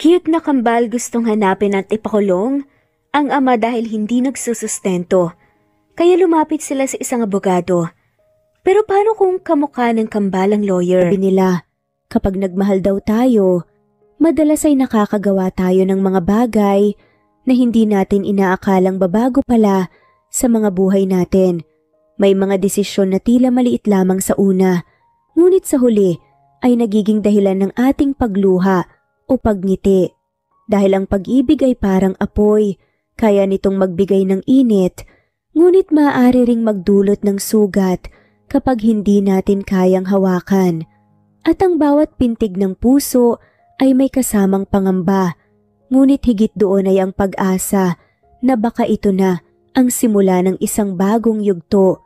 Cute na kambal gustong hanapin at ipakulong, ang ama dahil hindi nagsusustento. Kaya lumapit sila sa isang abogado. Pero paano kung kamukha ng kambal ang lawyer? Sabi nila, kapag nagmahal daw tayo, madalas ay nakakagawa tayo ng mga bagay na hindi natin inaakalang babago pala sa mga buhay natin. May mga desisyon na tila maliit lamang sa una, ngunit sa huli ay nagiging dahilan ng ating pagluha o pagngiti. Dahil ang pag-ibig ay parang apoy, kaya nitong magbigay ng init, ngunit maaari ring magdulot ng sugat kapag hindi natin kayang hawakan. At ang bawat pintig ng puso ay may kasamang pangamba, ngunit higit doon ay ang pag-asa na baka ito na ang simula ng isang bagong yugto.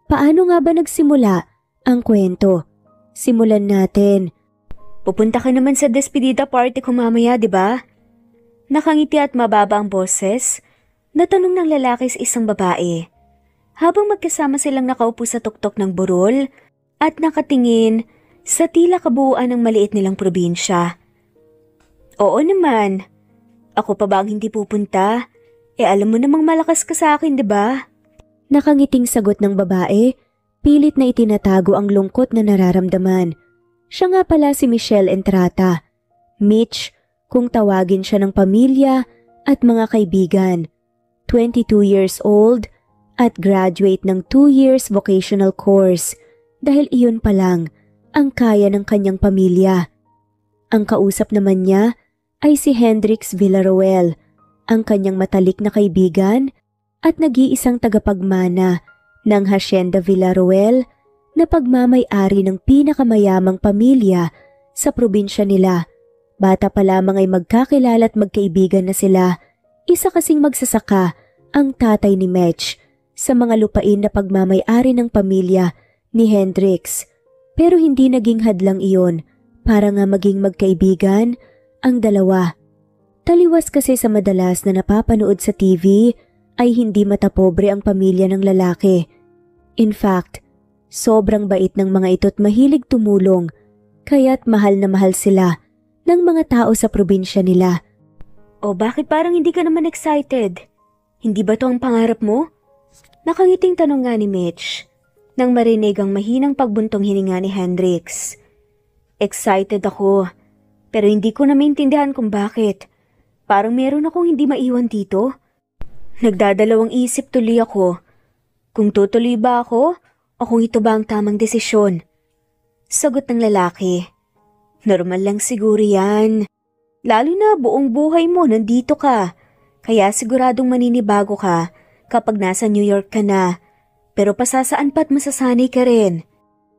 Paano nga ba nagsimula ang kwento? Simulan natin. Pupunta ka naman sa despedida party ko mamaya, di ba? Nakangiti at mababa ang boses, natanong ng lalaki sa isang babae. Habang magkasama silang nakaupo sa tuktok ng burol at nakatingin sa tila kabuuan ng maliit nilang probinsya. Oo naman. Ako pa ba ang hindi pupunta? Alam mo namang malakas ka sa akin, di ba? Nakangiting sagot ng babae, pilit na itinatago ang lungkot na nararamdaman. Siya nga pala si Michelle Entrata. Mitch, kung tawagin siya ng pamilya at mga kaibigan. 22 years old at graduate ng 2 years vocational course dahil iyon pa lang ang kaya ng kanyang pamilya. Ang kausap naman niya ay si Hendrix Villaruel, ang kanyang matalik na kaibigan at nag-iisang tagapagmana ng Hacienda Villaruel na pagmamay-ari ng pinakamayamang pamilya sa probinsya nila. Bata pa lamang ay magkakilala at magkaibigan na sila. Isa kasing magsasaka ang tatay ni Mitch sa mga lupain na pagmamay-ari ng pamilya ni Hendrix. Pero hindi naging hadlang iyon para nga maging magkaibigan ang dalawa. Taliwas kasi sa madalas na napapanood sa TV ay hindi matapobre ang pamilya ng lalaki. In fact, sobrang bait ng mga ito't mahilig tumulong, kaya't mahal na mahal sila ng mga tao sa probinsya nila. O bakit parang hindi ka naman excited? Hindi ba to ang pangarap mo? Nakangiting tanong nga ni Mitch nang marinig ang mahinang pagbuntong hininga ni Hendrix. Excited ako, pero hindi ko na maintindihan kung bakit. Parang meron akong hindi maiwan dito. Nagdadalawang isip tuloy ako. Kung tutuloy ba ako o kung ito ba ang tamang desisyon? Sagot ng lalaki. Normal lang siguro yan. Lalo na buong buhay mo nandito ka. Kaya siguradong maninibago ka kapag nasa New York ka na. Pero pasasaan pa't masasanay ka rin.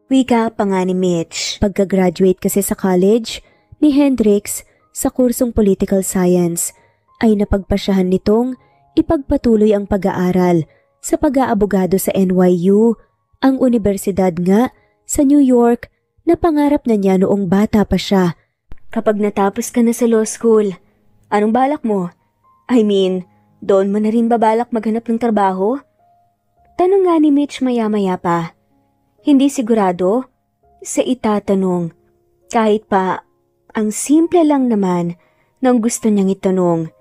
Wika pa nga ni Mitch. Pagka-graduate kasi sa college ni Hendrix sa kursong Political Science ay napagpasyahan nitong ipagpatuloy ang pag-aaral sa pag-aabogado sa NYU, ang universidad nga sa New York na pangarap na niya noong bata pa siya. Kapag natapos ka na sa law school, anong balak mo? I mean, doon mo na rin babalak maghanap ng trabaho? Tanong nga ni Mitch maya-maya pa. Hindi sigurado sa itatanong. Kahit pa, ang simple lang naman ng gusto niyang itanong.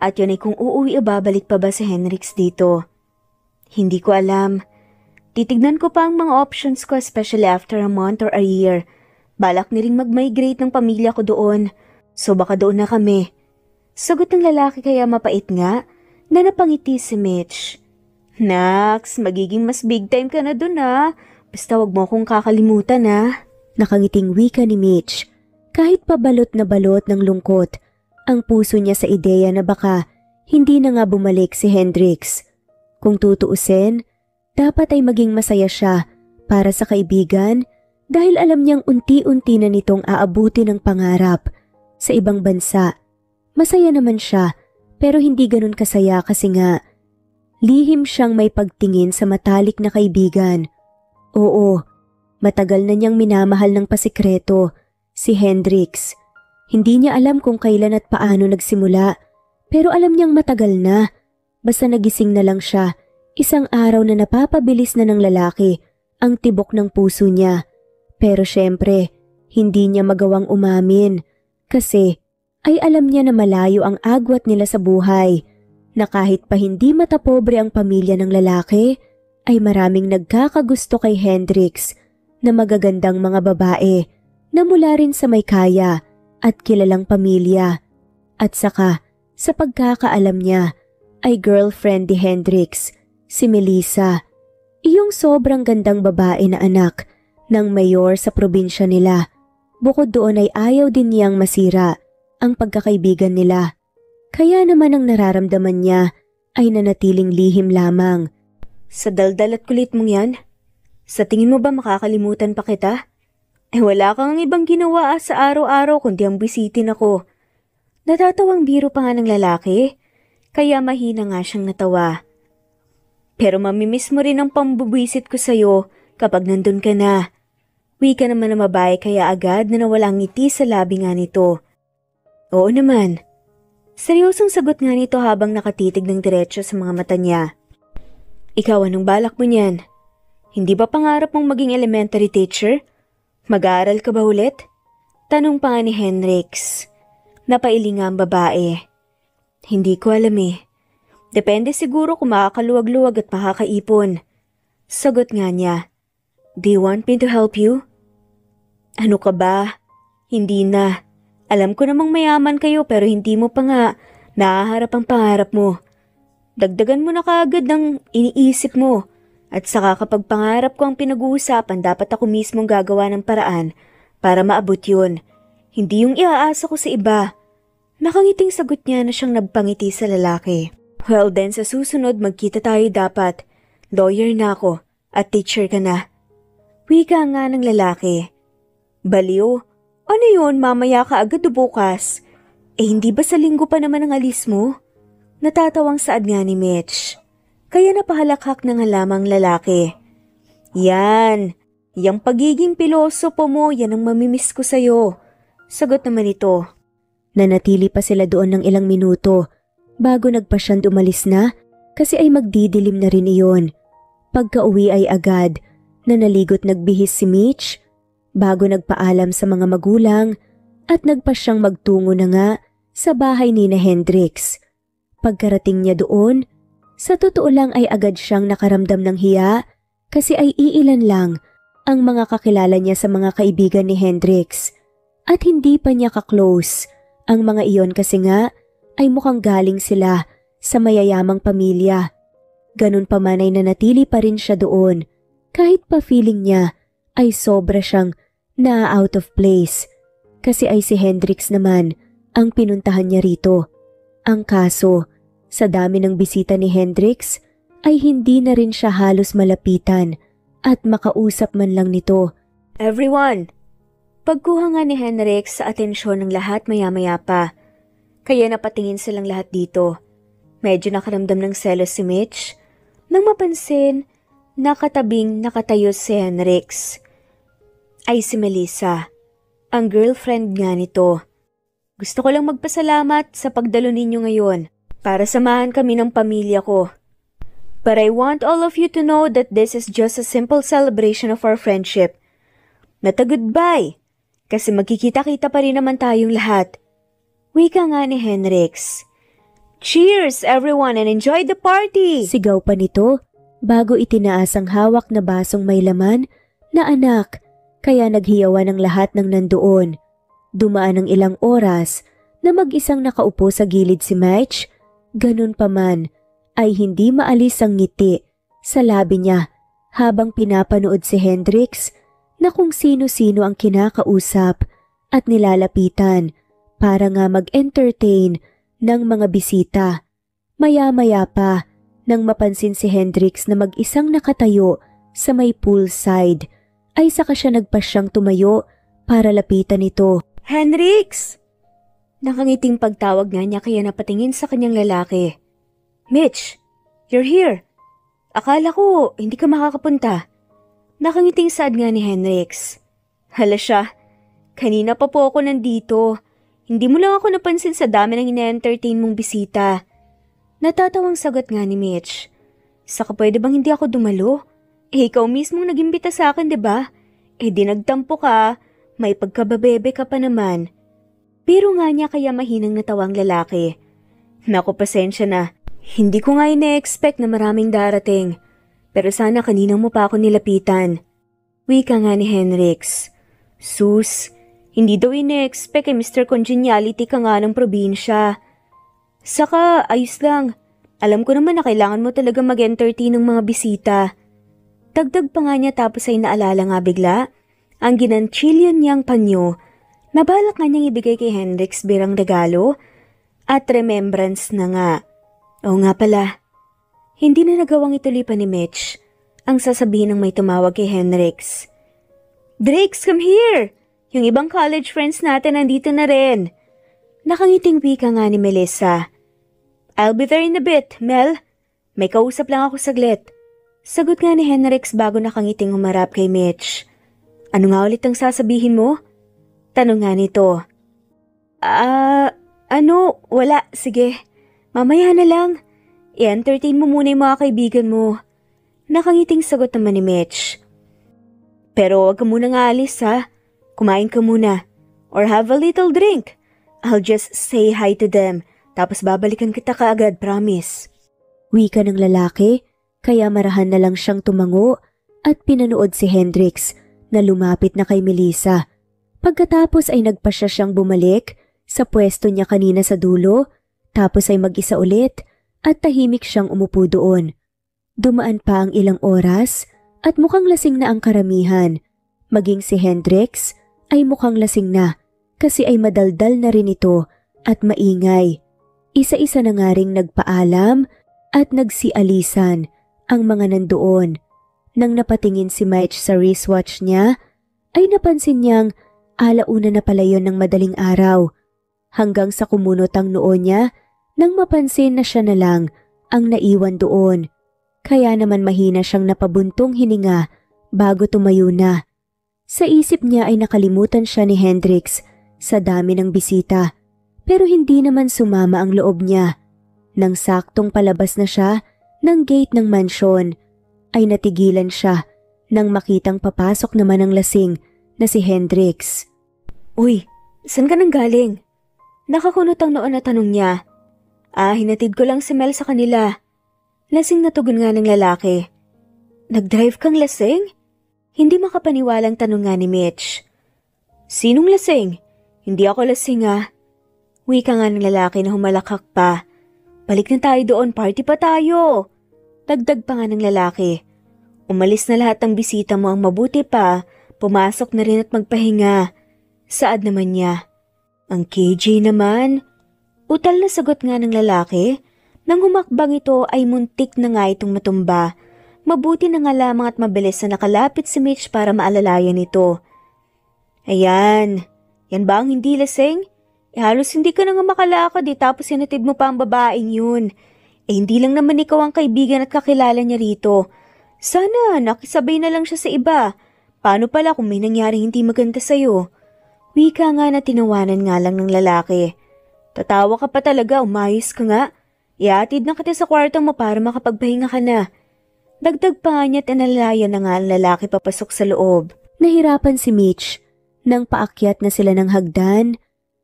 At yun ay kung uuwi o babalik pa ba si Hendrix dito. Hindi ko alam. Titignan ko pa ang mga options ko especially after a month or a year. Balak ni ring mag-migrate ng pamilya ko doon. So baka doon na kami. Sagot ng lalaki kaya mapait nga na napangiti si Mitch. Nax, magiging mas big time ka na doon ha. Basta wag mo akong kakalimutan ha. Nakangiting wika ni Mitch. Kahit pa balot na balot ng lungkot, ang puso niya sa ideya na baka hindi na nga bumalik si Hendrix. Kung tutuusin, dapat ay maging masaya siya para sa kaibigan dahil alam niyang unti-unti na nitong aabuti ng pangarap sa ibang bansa. Masaya naman siya pero hindi ganun kasaya kasi nga lihim siyang may pagtingin sa matalik na kaibigan. Oo, matagal na niyang minamahal ng pasikreto si Hendrix. Hindi niya alam kung kailan at paano nagsimula pero alam niyang matagal na. Basta nagising na lang siya, isang araw na napapabilis na ng lalaki ang tibok ng puso niya. Pero syempre, hindi niya magawang umamin kasi ay alam niya na malayo ang agwat nila sa buhay, na kahit pa hindi matapobre ang pamilya ng lalaki, ay maraming nagkakagusto kay Hendrix na magagandang mga babae na mula rin sa may kaya at kilalang pamilya. At saka, sa pagkakaalam niya, ay girlfriend ni Hendrix, si Melissa, iyong sobrang gandang babae na anak ng mayor sa probinsya nila. Bukod doon ay ayaw din niyang masira ang pagkakaibigan nila. Kaya naman ang nararamdaman niya ay nanatiling lihim lamang. Sa daldal at kulit mong yan, sa tingin mo ba makakalimutan pa kita? Wala kang ibang ginawa sa araw-araw kundi ang bisitin ako. Natatawang biro pa nga ng lalaki, kaya mahina nga siyang natawa. Pero mamimiss mo rin ang pambubwisit ko sa'yo kapag nandun ka na. Wika naman na babae kaya agad na nawalang ngiti sa labi nga nito. Oo naman. Seryosong sagot nga nito habang nakatitig ng diretso sa mga mata niya. Ikaw, anong balak mo niyan? Hindi ba pangarap mong maging elementary teacher? Mag-aaral ka ba ulit? Tanong pa nga ni Hendrix. Napailing nga ang babae. Hindi ko alam eh. Depende siguro kung makakaluwag-luwag at makakaipon. Sagot nga niya. Do you want me to help you? Ano ka ba? Hindi na. Alam ko namang mayaman kayo pero hindi mo pa nga nahaharap ang pangarap mo. Dagdagan mo na kaagad ng iniisip mo. At saka kapag pangarap ko ang pinag-uusapan, dapat ako mismong gagawa ng paraan para maabot yun. Hindi yung iaasa ko sa iba. Nakangiting sagot niya na siyang nagpangiti sa lalaki. Well then, sa susunod magkita tayo dapat. Lawyer na ako at teacher ka na. Wika nga ng lalaki. Baliw, ano yun, mamaya ka agad o bukas? Hindi ba sa linggo pa naman ang alis mo? Natatawang saad nga ni Mitch. Kaya napahalakhak na nga lamang lalaki. Yan, yung pagiging pilosopo mo, yan ang mamimiss ko sa'yo. Sagot naman ito. Nanatili pa sila doon ng ilang minuto bago nagpasyang umalis na kasi ay magdidilim na rin iyon. Pagka-uwi ay agad na naligot nagbihis si Mitch bago nagpaalam sa mga magulang at nagpasyang magtungo na nga sa bahay ni na Hendrix. Pagkarating niya doon, sa totoo lang ay agad siyang nakaramdam ng hiya kasi ay iilan lang ang mga kakilala niya sa mga kaibigan ni Hendrix at hindi pa niya ka-close. Ang mga iyon kasi nga ay mukhang galing sila sa mayayamang pamilya. Ganun pa man ay nanatili pa rin siya doon kahit pa feeling niya ay sobra siyang na-out of place kasi ay si Hendrix naman ang pinuntahan niya rito. Ang kaso, sa dami ng bisita ni Hendrix ay hindi na rin siya halos malapitan at makausap man lang nito. Everyone! Pagkuha nga ni Hendrix sa atensyon ng lahat maya-maya pa. Kaya napatingin silang lahat dito. Medyo nakaramdam ng selos si Mitch nang mapansin nakatabing nakatayo si Hendrix. Ay si Melissa, ang girlfriend nga nito. Gusto ko lang magpasalamat sa pagdalo ninyo ngayon para samahan kami ng pamilya ko. But I want all of you to know that this is just a simple celebration of our friendship. Not a goodbye, kasi magkikita-kita pa rin naman tayong lahat. Wika nga ni Hendrix. Cheers everyone and enjoy the party! Sigaw pa nito bago itinaas ang hawak na basong may laman na anak, kaya naghiyawan ang lahat ng nandoon. Dumaan ang ilang oras na mag-isang nakaupo sa gilid si Mitch, ganun pa man ay hindi maalis ang ngiti sa labi niya habang pinapanood si Hendrix na kung sino-sino ang kinakausap at nilalapitan para nga mag-entertain ng mga bisita. Maya-maya pa nang mapansin si Hendrix na mag-isang nakatayo sa may poolside ay saka siya nagpasyang tumayo para lapitan ito. Hendrix! Nakangiting pagtawag nga niya kaya napatingin sa kanyang lalaki. Mitch, you're here. Akala ko hindi ka makakapunta. Nakangiting saad nga ni Hendrix. Hala siya, kanina pa po ako nandito. Hindi mo lang ako napansin sa dami ng ina-entertain mong bisita. Natatawang sagot nga ni Mitch. Saka pwede bang hindi ako dumalo? Ikaw mismong nag-imbita sa akin, 'di ba? Di nagtampo ka, may pagkababebe ka pa naman. Biro nga niya kaya mahinang natawang lalaki. Naku, pasensya na. Hindi ko nga ine-expect na maraming darating. Pero sana kanina mo pa ako nilapitan. Wika nga ni Henrix. Sus, hindi daw ine-expect Mr. Congeniality ka nga ng probinsya. Saka, ayos lang. Alam ko naman na kailangan mo talaga mag-entertain ng mga bisita. Dagdag pa nga niya tapos ay naalala nga bigla ang ginanchilyon niyang panyo na balak nga niyang ibigay kay Henrix birang regalo at remembrance na nga. Oo nga pala, hindi na nagawang ituloy pa ni Mitch ang sasabihin ng may tumawag kay Henrix. Drakes, come here! Yung ibang college friends natin nandito na rin. Nakangiting wika nga ni Melissa. I'll be there in a bit, Mel. May kausap lang ako saglit. Sagot nga ni Henrix bago nakangiting humarap kay Mitch. Ano nga ulit ang sasabihin mo? Tanong nga nito. Wala, sige. Mamaya na lang. I-entertain mo muna yung mga kaibigan mo. Nakangiting sagot naman ni Mitch. Pero wag ka muna nga alis ha. Kumain ka muna. Or have a little drink. I'll just say hi to them. Tapos babalikan kita kaagad, promise. Wika ng lalaki, kaya marahan na lang siyang tumango at pinanood si Henrix na lumapit na kay Melissa. Pagkatapos ay nagpasya siyang bumalik sa pwesto niya kanina sa dulo, tapos ay mag-isa ulit at tahimik siyang umupo doon. Dumaan pa ang ilang oras at mukhang lasing na ang karamihan. Maging si Henrix ay mukhang lasing na kasi ay madaldal na rin ito at maingay. Isa-isa na nga ring nagpaalam at nagsialisan ang mga nandoon. Nang napatingin si Mitch sa wristwatch niya, ay napansin niyang alauna na pala yon ng madaling araw. Hanggang sa kumunot ang noo niya nang mapansin na siya na lang ang naiwan doon. Kaya naman mahina siyang napabuntong hininga bago tumayo na. Sa isip niya ay nakalimutan siya ni Henrix sa dami ng bisita. Pero hindi naman sumama ang loob niya. Nang saktong palabas na siya ng gate ng mansyon, ay natigilan siya nang makitang papasok naman ang lasing na si Henrix. Uy, saan ka nang galing? Nakakunot ang noon na tanong niya. Hinatid ko lang si Mel sa kanila. Lasing na tugon nga ng lalaki. Nag-drive kang lasing? Hindi makapaniwalang tanong nga ni Mitch. Sinong lasing? Hindi ako lasing Wika nga ng lalaki na humalakak pa. Balik na tayo doon, party pa tayo. Dagdag pa nga ng lalaki. Umalis na lahat ng bisita mo, ang mabuti pa, pumasok na rin at magpahinga. Saad naman niya. Ang KJ naman. Utal na sagot nga ng lalaki. Nang humakbang ito ay muntik na nga itong matumba. Mabuti na nga lamang at mabilis na nakalapit si Mitch para maalalayan ito. Ayan, yan ba ang hindi lasing? Halos hindi ka na nga makalakad tapos sinatid mo pa ang babaeng yun. Hindi lang naman ikaw ang kaibigan at kakilala niya rito. Sana nakisabay na lang siya sa iba. Paano pala kung may nangyaring hindi maganda sa'yo? Wika nga na tinawanan nga lang ng lalaki. Tatawa ka pa talaga, umayos ka nga. Iatid na kita sa kwarto mo para makapagpahinga ka na. Dagdag pa nga niya at inalayan na nga ang lalaki papasok sa loob. Nahirapan si Mitch nang paakyat na sila ng hagdan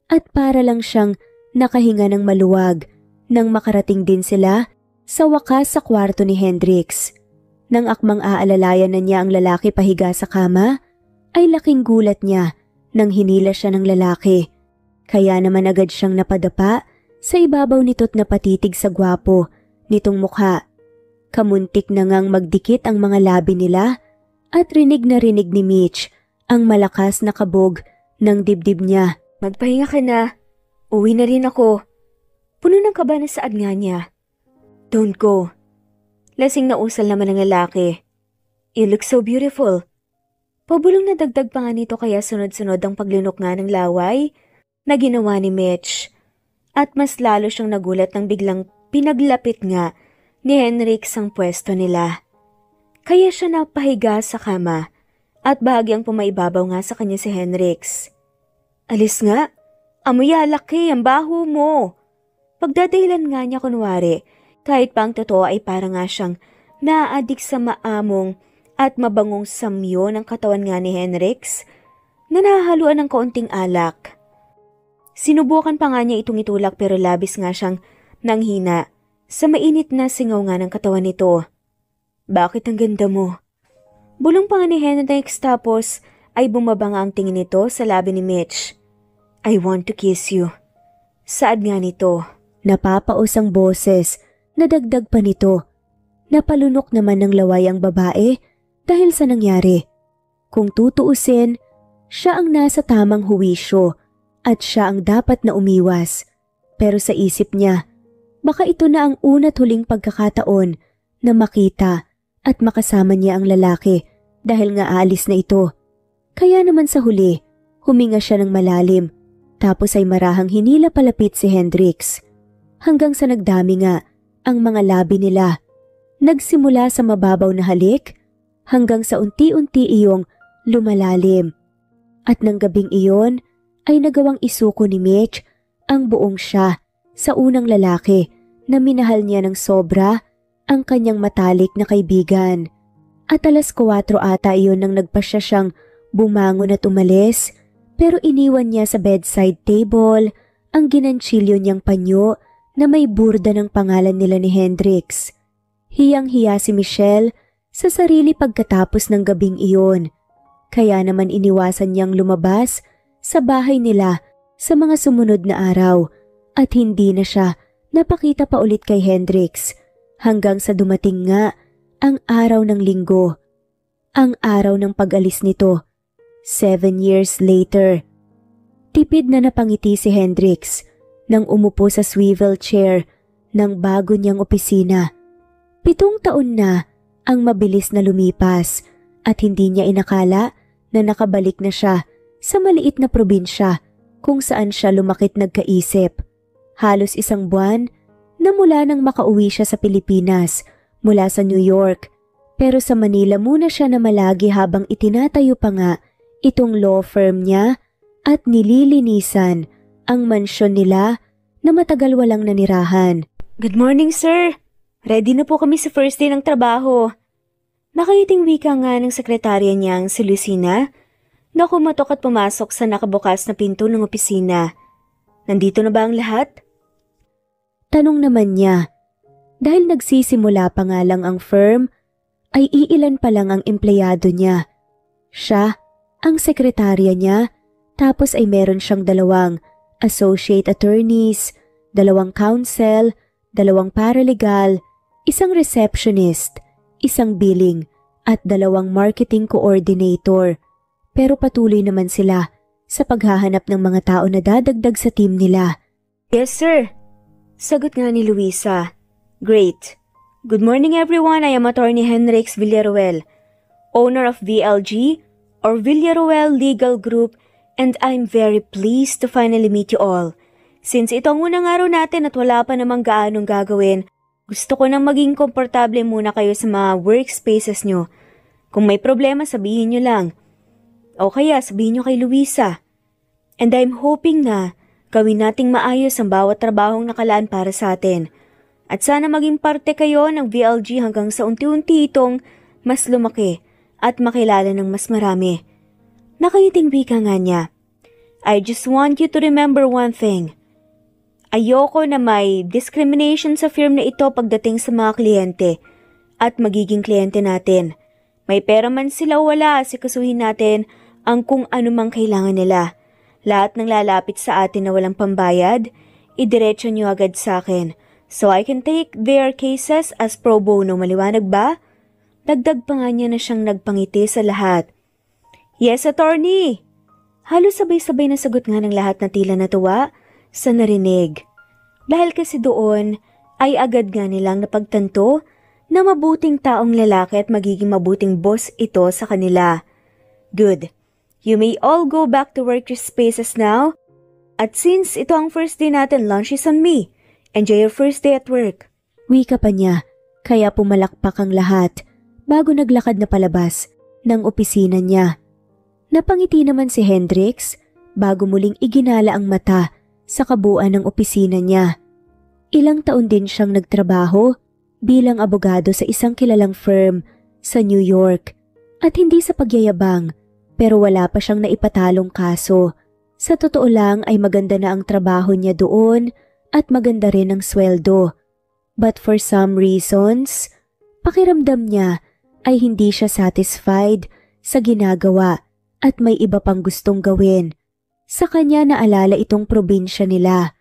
at para lang siyang nakahinga ng maluwag nang makarating din sila sa wakas sa kwarto ni Henrix. Nang akmang aalalayan na niya ang lalaki pahiga sa kama, ay laking gulat niya nang hinila siya ng lalaki. Kaya naman agad siyang napadapa sa ibabaw nito't napatitig sa gwapo nitong mukha. Kamuntik na ngang magdikit ang mga labi nila at rinig na rinig ni Mitch ang malakas na kabog ng dibdib niya. Magpahinga ka na. Uwi na rin ako. Puno ng kaba na saad nga niya. Don't go. Lasing na usal naman ng lalaki. You look so beautiful. Pabulong na dagdag pa nga nito kaya sunod-sunod ang paglunok nga ng laway na ginawa ni Mitch. At mas lalo siyang nagulat nang biglang pinaglapit nga ni Henrix ang pwesto nila. Kaya siya napahiga sa kama at bahagyang pumaibabaw nga sa kanya si Henrix. Alis nga, amoy alaki ang baho mo. Pagdadahilan nga niya kunwari, kahit pa ang totoo ay para nga siyang naaadik sa maamong at mabangong samyo ng katawan nga ni Henrix na nahahaluan ng kaunting alak. Sinubukan pa nga niya itong itulak pero labis nga siyang nanghina sa mainit na singaw nga ng katawan nito. Bakit ang ganda mo? Bulong pa nga ni Hendrix tapos ay bumaba nga ang tingin nito sa labi ni Mitch. I want to kiss you. Saad nga nito. Napapaos ang boses, nadagdag pa nito. Napalunok naman ng laway ang babae dahil sa nangyari. Kung tutuusin, siya ang nasa tamang huwisyo at siya ang dapat na umiwas. Pero sa isip niya, baka ito na ang una't huling pagkakataon na makita at makasama niya ang lalaki dahil nga aalis na ito. Kaya naman sa huli, huminga siya ng malalim tapos ay marahang hinila palapit si Hendrix. Hanggang sa nagdami nga ang mga labi nila. Nagsimula sa mababaw na halik hanggang sa unti-unti iyong lumalalim. At ng gabing iyon ay nagawang isuko ni Mitch ang buong siya sa unang lalaki na minahal niya ng sobra ang kanyang matalik na kaibigan. At alas 4 ata iyon nang nagpasya siyang bumangon at umalis pero iniwan niya sa bedside table ang ginanchilyo niyang panyo na may burda ng pangalan nila ni Hendrix. Hiyang-hiya si Michelle sa sarili pagkatapos ng gabing iyon. Kaya naman iniwasan niyang lumabas sa bahay nila sa mga sumunod na araw at hindi na siya napakita pa ulit kay Hendrix hanggang sa dumating nga ang araw ng linggo. Ang araw ng pag-alis nito, 7 years later. Tipid na napangiti si Hendrix nang umupo sa swivel chair ng bago niyang opisina. 7 taon na ang mabilis na lumipas at hindi niya inakala na nakabalik na siya sa maliit na probinsya kung saan siya lumakit nagkaisip. Halos 1 buwan na mula nang makauwi siya sa Pilipinas mula sa New York. Pero sa Manila muna siya namalagi habang itinatayo pa nga itong law firm niya at nililinisan ang mansyon nila na matagal walang nanirahan. Good morning, sir. Ready na po kami sa first day ng trabaho. Nakangiting wika nga ng sekretarya niyang si Lucina na kumatok at pumasok sa nakabukas na pinto ng opisina. Nandito na ba ang lahat? Tanong naman niya. Dahil nagsisimula pa nga lang ang firm, ay iilan pa lang ang empleyado niya. Siya, ang sekretarya niya, tapos ay meron siyang 2 associate attorneys, 2 counsel, 2 paralegal, 1 receptionist, 1 billing at 2 marketing coordinator. Pero patuloy naman sila sa paghahanap ng mga tao na dadagdag sa team nila. Yes, sir. Sagot nga ni Luisa. Great. Good morning, everyone. I am Attorney Hendrix Villaruel, owner of VLG or Villaruel Legal Group, and I'm very pleased to finally meet you all. Since ito ang unang araw natin at wala pa namang gaanong gagawin, gusto ko nang maging komportable muna kayo sa mga workspaces nyo. Kung may problema, sabihin nyo lang. O kaya sabihin nyo kay Luisa. And I'm hoping na gawin nating maayos ang bawat trabahong nakalaan para sa atin. At sana maging parte kayo ng VLG hanggang sa unti-unti itong mas lumaki at makilala ng mas marami. Nakangiting wika nga niya. I just want you to remember one thing. Ayoko na may discrimination sa firm na ito pagdating sa mga kliyente at magiging kliyente natin. May pera man sila o wala, sikasuhin natin ang kung anumang kailangan nila. Lahat ng lalapit sa atin na walang pambayad, idiretso nyo agad sa akin so I can take their cases as pro bono. Maliwanag ba? Dagdag pa nga niya na siyang nagpangiti sa lahat. Yes, attorney! Halos sabay-sabay na sagot nga ng lahat na tila natuwa sa narinig. Dahil kasi doon ay agad nga nilang napagtanto na mabuting taong lalaki at magiging mabuting boss ito sa kanila. Good. You may all go back to work your spaces now. At since ito ang first day natin, lunch is on me. Enjoy your first day at work. Wika pa niya, kaya pumalakpak ang lahat bago naglakad na palabas ng opisina niya. Napangiti naman si Hendrix bago muling iginala ang mata sa kabuuan ng opisina niya. Ilang taon din siyang nagtrabaho bilang abogado sa isang kilalang firm sa New York at hindi sa pagyayabang pero wala pa siyang naipatalong kaso. Sa totoo lang ay maganda na ang trabaho niya doon at maganda rin ang sweldo. But for some reasons, pakiramdam niya ay hindi siya satisfied sa ginagawa at may iba pang gustong gawin. Sa kanya naalala itong probinsya nila.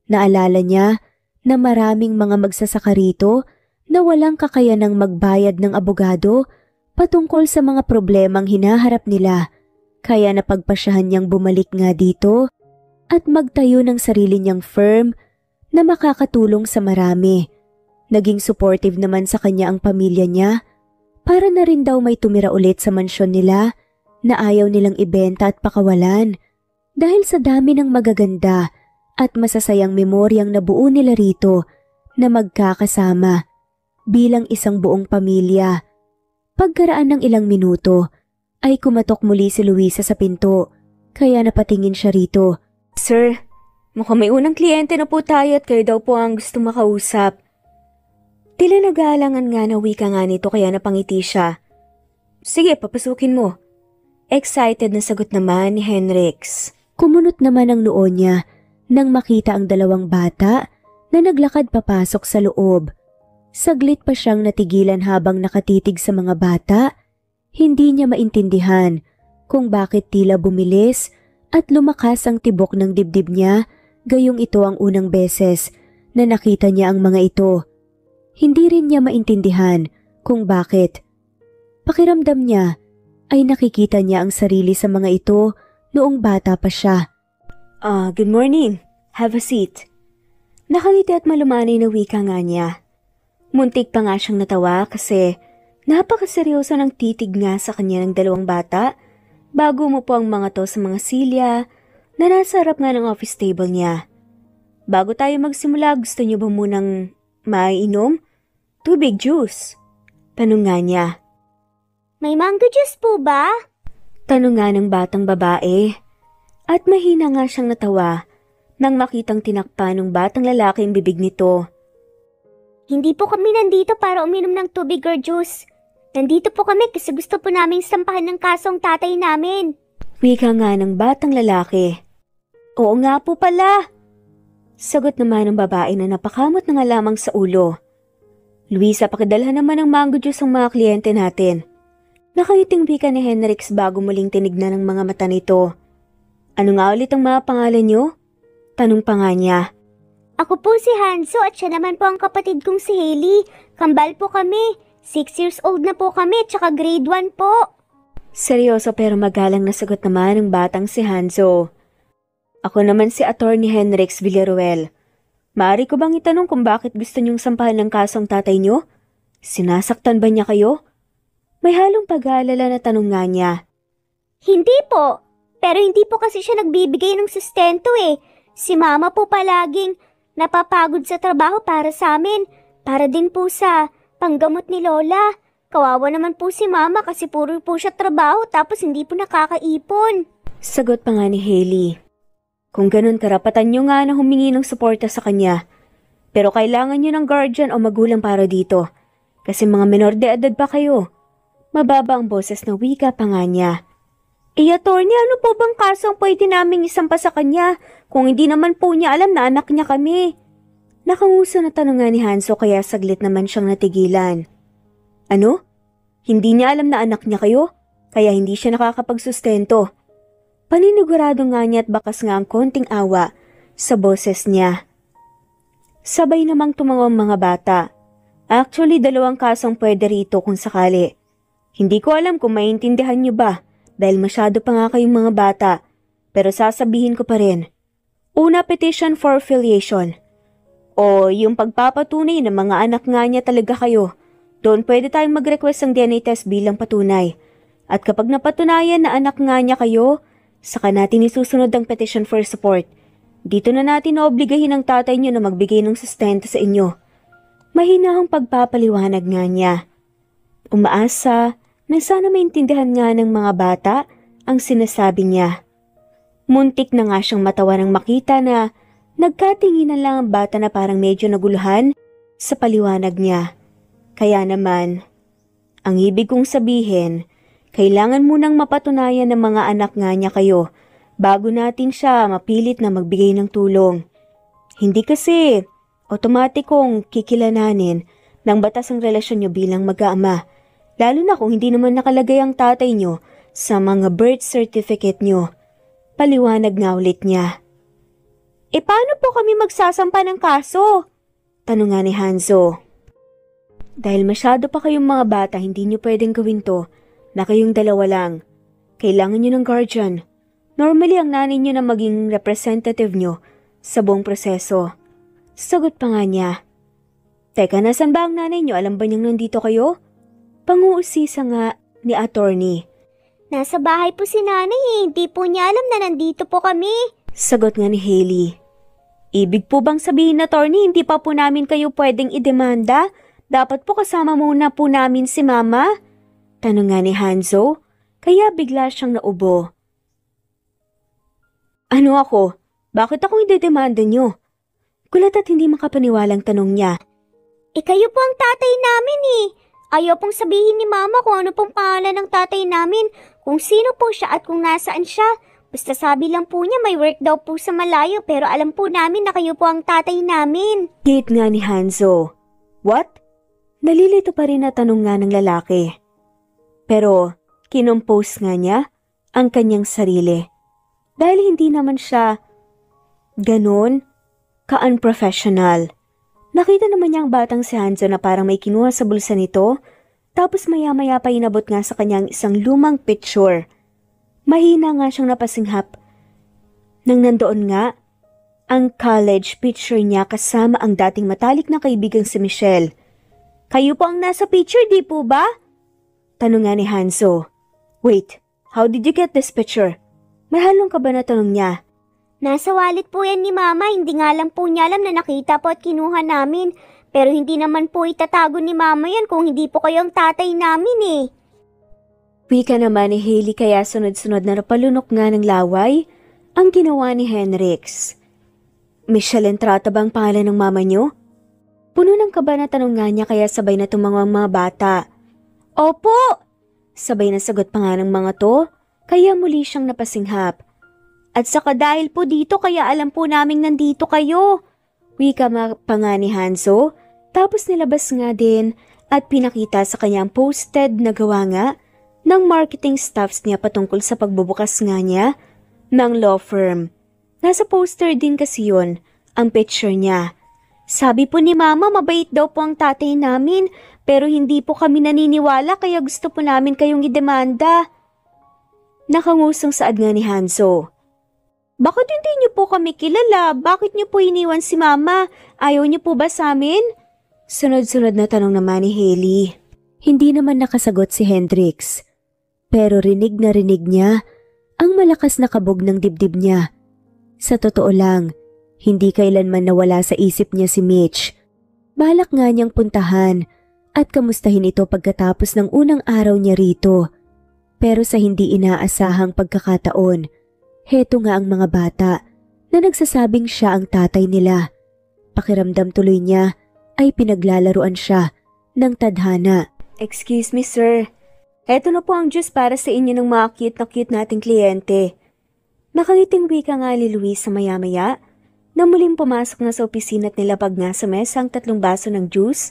Naalala niya na maraming mga magsasaka rito na walang kakayanang magbayad ng abogado patungkol sa mga problemang hinaharap nila. Kaya napagpasyahan niyang bumalik nga dito at magtayo ng sarili niyang firm na makakatulong sa marami. Naging supportive naman sa kanya ang pamilya niya para na rin daw may tumira ulit sa mansyon nila na ayaw nilang ibenta at pakawalan dahil sa dami ng magaganda at masasayang memoryang nabuo nila rito na magkakasama bilang isang buong pamilya. Pagkaraan ng ilang minuto ay kumatok muli si Luisa sa pinto kaya napatingin siya rito. Sir, mukhang may unang kliyente na po tayo at kayo daw po ang gusto makausap. Tila nag-aalangan nga na wika nga nito kaya napangiti siya. Sige, papasukin mo. Excited na sagot naman ni Henrix. Kumunot naman ang noo niya nang makita ang dalawang bata na naglakad papasok sa loob. Saglit pa siyang natigilan habang nakatitig sa mga bata. Hindi niya maintindihan kung bakit tila bumilis at lumakas ang tibok ng dibdib niya gayong ito ang unang beses na nakita niya ang mga ito. Hindi rin niya maintindihan kung bakit. Pakiramdam niya ay nakikita niya ang sarili sa mga ito noong bata pa siya. Good morning. Have a seat. Nakangiti at malumanay na wika nga niya. Muntik pa nga siyang natawa kasi napakaseryoso ng titig nga sa kanya ng dalawang bata bago mo po ang mga to sa mga silya na nasa harap nga ng office table niya. Bago tayo magsimula, gusto niyo ba munang maiinom? Tubig juice. Tanong nga niya. May mango juice po ba? Tanong nga ng batang babae. At mahina nga siyang natawa nang makitang tinakpa ng batang lalaki ang bibig nito. Hindi po kami nandito para uminom ng tubig or juice. Nandito po kami kasi gusto po naming sampahan ng kasong tatay namin. Wika nga ng batang lalaki. Oo nga po pala. Sagot naman ng babae na napakamot na nga lamang sa ulo. Luisa, pakidalhan naman ng mango juice ang mga kliyente natin. Nakangiting wika ni Henrix bago muling tinignan ng mga mata nito. Ano nga ulit ang mga pangalan niyo? Tanong pa nga niya. Ako po si Hanzo at siya naman po ang kapatid kong si Hailey. Kambal po kami. 6 years old na po kami, tsaka grade 1 po. Seryoso pero magalang na sagot naman ng batang si Hanzo. Ako naman si Attorney Henrix Villaruel. Maaari ko bang itanong kung bakit gusto niyong sampahan ng kasong tatay niyo? Sinasaktan ba niya kayo? May halong pag-aalala na tanong nga niya. Hindi po. Pero hindi po kasi siya nagbibigay ng sustento eh. Si mama po palaging napapagod sa trabaho para sa amin. Para din po sa panggamot ni Lola. Kawawa naman po si mama kasi puro po siya trabaho tapos hindi po nakakaipon. Sagot pa nga ni Hailey. Kung ganun karapatan niyo nga na humingi ng suporta sa kanya. Pero kailangan niyo ng guardian o magulang para dito. Kasi mga menor de edad pa kayo. Mababa ang boses na wika pa nga niya. Attorney, ano po bang kasong pwede naming isampa sa kanya kung hindi naman po niya alam na anak niya kami? Nakanguso na tanong nga ni Hanzo kaya saglit naman siyang natigilan. Ano? Hindi niya alam na anak niya kayo? Kaya hindi siya nakakapagsustento. Paninigurado nga niya at bakas nga ang konting awa sa boses niya. Sabay namang tumawa ang mga bata. Actually, 2 kasong pwede rito kung sakali. Hindi ko alam kung maintindihan niyo ba dahil masyado pa nga kayong mga bata. Pero sasabihin ko pa rin. Una, petition for filiation. O yung pagpapatunay na mga anak nga niya talaga kayo. Doon pwede tayong mag-request ng DNA test bilang patunay. At kapag napatunayan na anak nga niya kayo, saka natin isusunod ang petition for support. Dito na natin naobligahin ang tatay niyo na magbigay ng sustento sa inyo. Mahinahong pagpapaliwanag nga niya. Umaasa na sana maintindihan nga ng mga bata ang sinasabi niya. Muntik na nga siyang matawa nang makita na nagkatinginan lang ang bata na parang medyo naguluhan sa paliwanag niya. Kaya naman, ang ibig kong sabihin, kailangan munang mapatunayan ng mga anak nga niya kayo bago natin siya mapilit na magbigay ng tulong. Hindi kasi otomatikong kikilananin ng batas ang relasyon niyo bilang mag-aama, lalo na kung hindi naman nakalagay ang tatay niyo sa mga birth certificate niyo. Paliwanag nga ulit niya. Paano po kami magsasampa ng kaso? Tanong nga ni Hanzo. Dahil masyado pa kayong mga bata, hindi niyo pwedeng gawin to na kayong dalawa lang. Kailangan niyo ng guardian. Normally, ang nanay niyo na maging representative niyo sa buong proseso. Sagot pa nga niya. Teka, nasan ba ang nanay niyo? Alam ba niyang nandito kayo? Panguusisa nga ni attorney. Nasa bahay po si nanay, hindi po niya alam na nandito po kami. Sagot nga ni Hailey. Ibig po bang sabihin, attorney, hindi pa po namin kayo pwedeng idemanda? Dapat po kasama muna po namin si Mama? Tanong nga ni Hanzo, kaya bigla siyang naubo. Ano ako? Bakit ako idedemanda niyo? Gulat at hindi makapaniwalang tanong niya. Kayo po ang tatay namin eh. Ayaw pong sabihin ni Mama kung ano pong pangalan ng tatay namin, kung sino po siya at kung nasaan siya. Basta sabi lang po niya may work daw po sa malayo pero alam po namin na kayo po ang tatay namin. Gate nga ni Hanzo. What? Nalilito pa rin na tanong nga ng lalaki. Pero kinompose nga niya ang kanyang sarili. Dahil hindi naman siya ganon ka-unprofessional. Nakita naman niya ang batang si Hanzo na parang may kinuha sa bulsa nito, tapos maya-maya pa inabot nga sa kanyang isang lumang picture. Mahina nga siyang napasinghap nang nandoon nga ang college picture niya kasama ang dating matalik na kaibigang si Michelle. Kayo po ang nasa picture, di po ba? Tanong nga ni Hanzo. Wait, how did you get this picture? May halong ka ba na tanong niya? Nasa wallet po yan ni Mama, hindi nga lang po niya alam na nakita po at kinuha namin. Pero hindi naman po itatago ni Mama yan kung hindi po kayo ang tatay namin eh. Wika naman ni Hailey kaya sunod-sunod na napalunok nga ng laway ang ginawa ni Henrix. Michelle Entrata ba ang pangalan ng mama niyo? Puno ng kaba na tanong nga niya kaya sabay na tumangwa ang mga bata. Opo! Sabay na sagot pa nga ng mga to, kaya muli siyang napasinghap. At saka dahil po dito kaya alam po naming nandito kayo. Wika pa nga ni Hanzo, tapos nilabas nga din at pinakita sa kanyang posted na gawa nga ng marketing staffs niya patungkol sa pagbubukas nga niya ng law firm. Nasa poster din kasi yun, ang picture niya. Sabi po ni Mama, mabait daw po ang tatay namin, pero hindi po kami naniniwala kaya gusto po namin kayong idemanda. Nakangusong saad nga ni Hanzo. Bakit hindi niyo po kami kilala? Bakit niyo po iniwan si Mama? Ayaw niyo po ba sa amin? Sunod-sunod na tanong naman ni Hailey. Hindi naman nakasagot si Hendrix. Pero rinig na rinig niya ang malakas na kabog ng dibdib niya. Sa totoo lang, hindi kailanman nawala sa isip niya si Mitch. Balak nga niyang puntahan at kamustahin ito pagkatapos ng unang araw niya rito. Pero sa hindi inaasahang pagkakataon, heto nga ang mga bata na nagsasabing siya ang tatay nila. Pakiramdam tuloy niya ay pinaglalaruan siya ng tadhana. Excuse me, sir. Heto na po ang juice para sa inyo ng mga cute nating kliyente. Nakangiting wika nga ni Luis sa maya-maya na muling pumasok na sa opisina at nilapag nga sa mesa ang 3 baso ng juice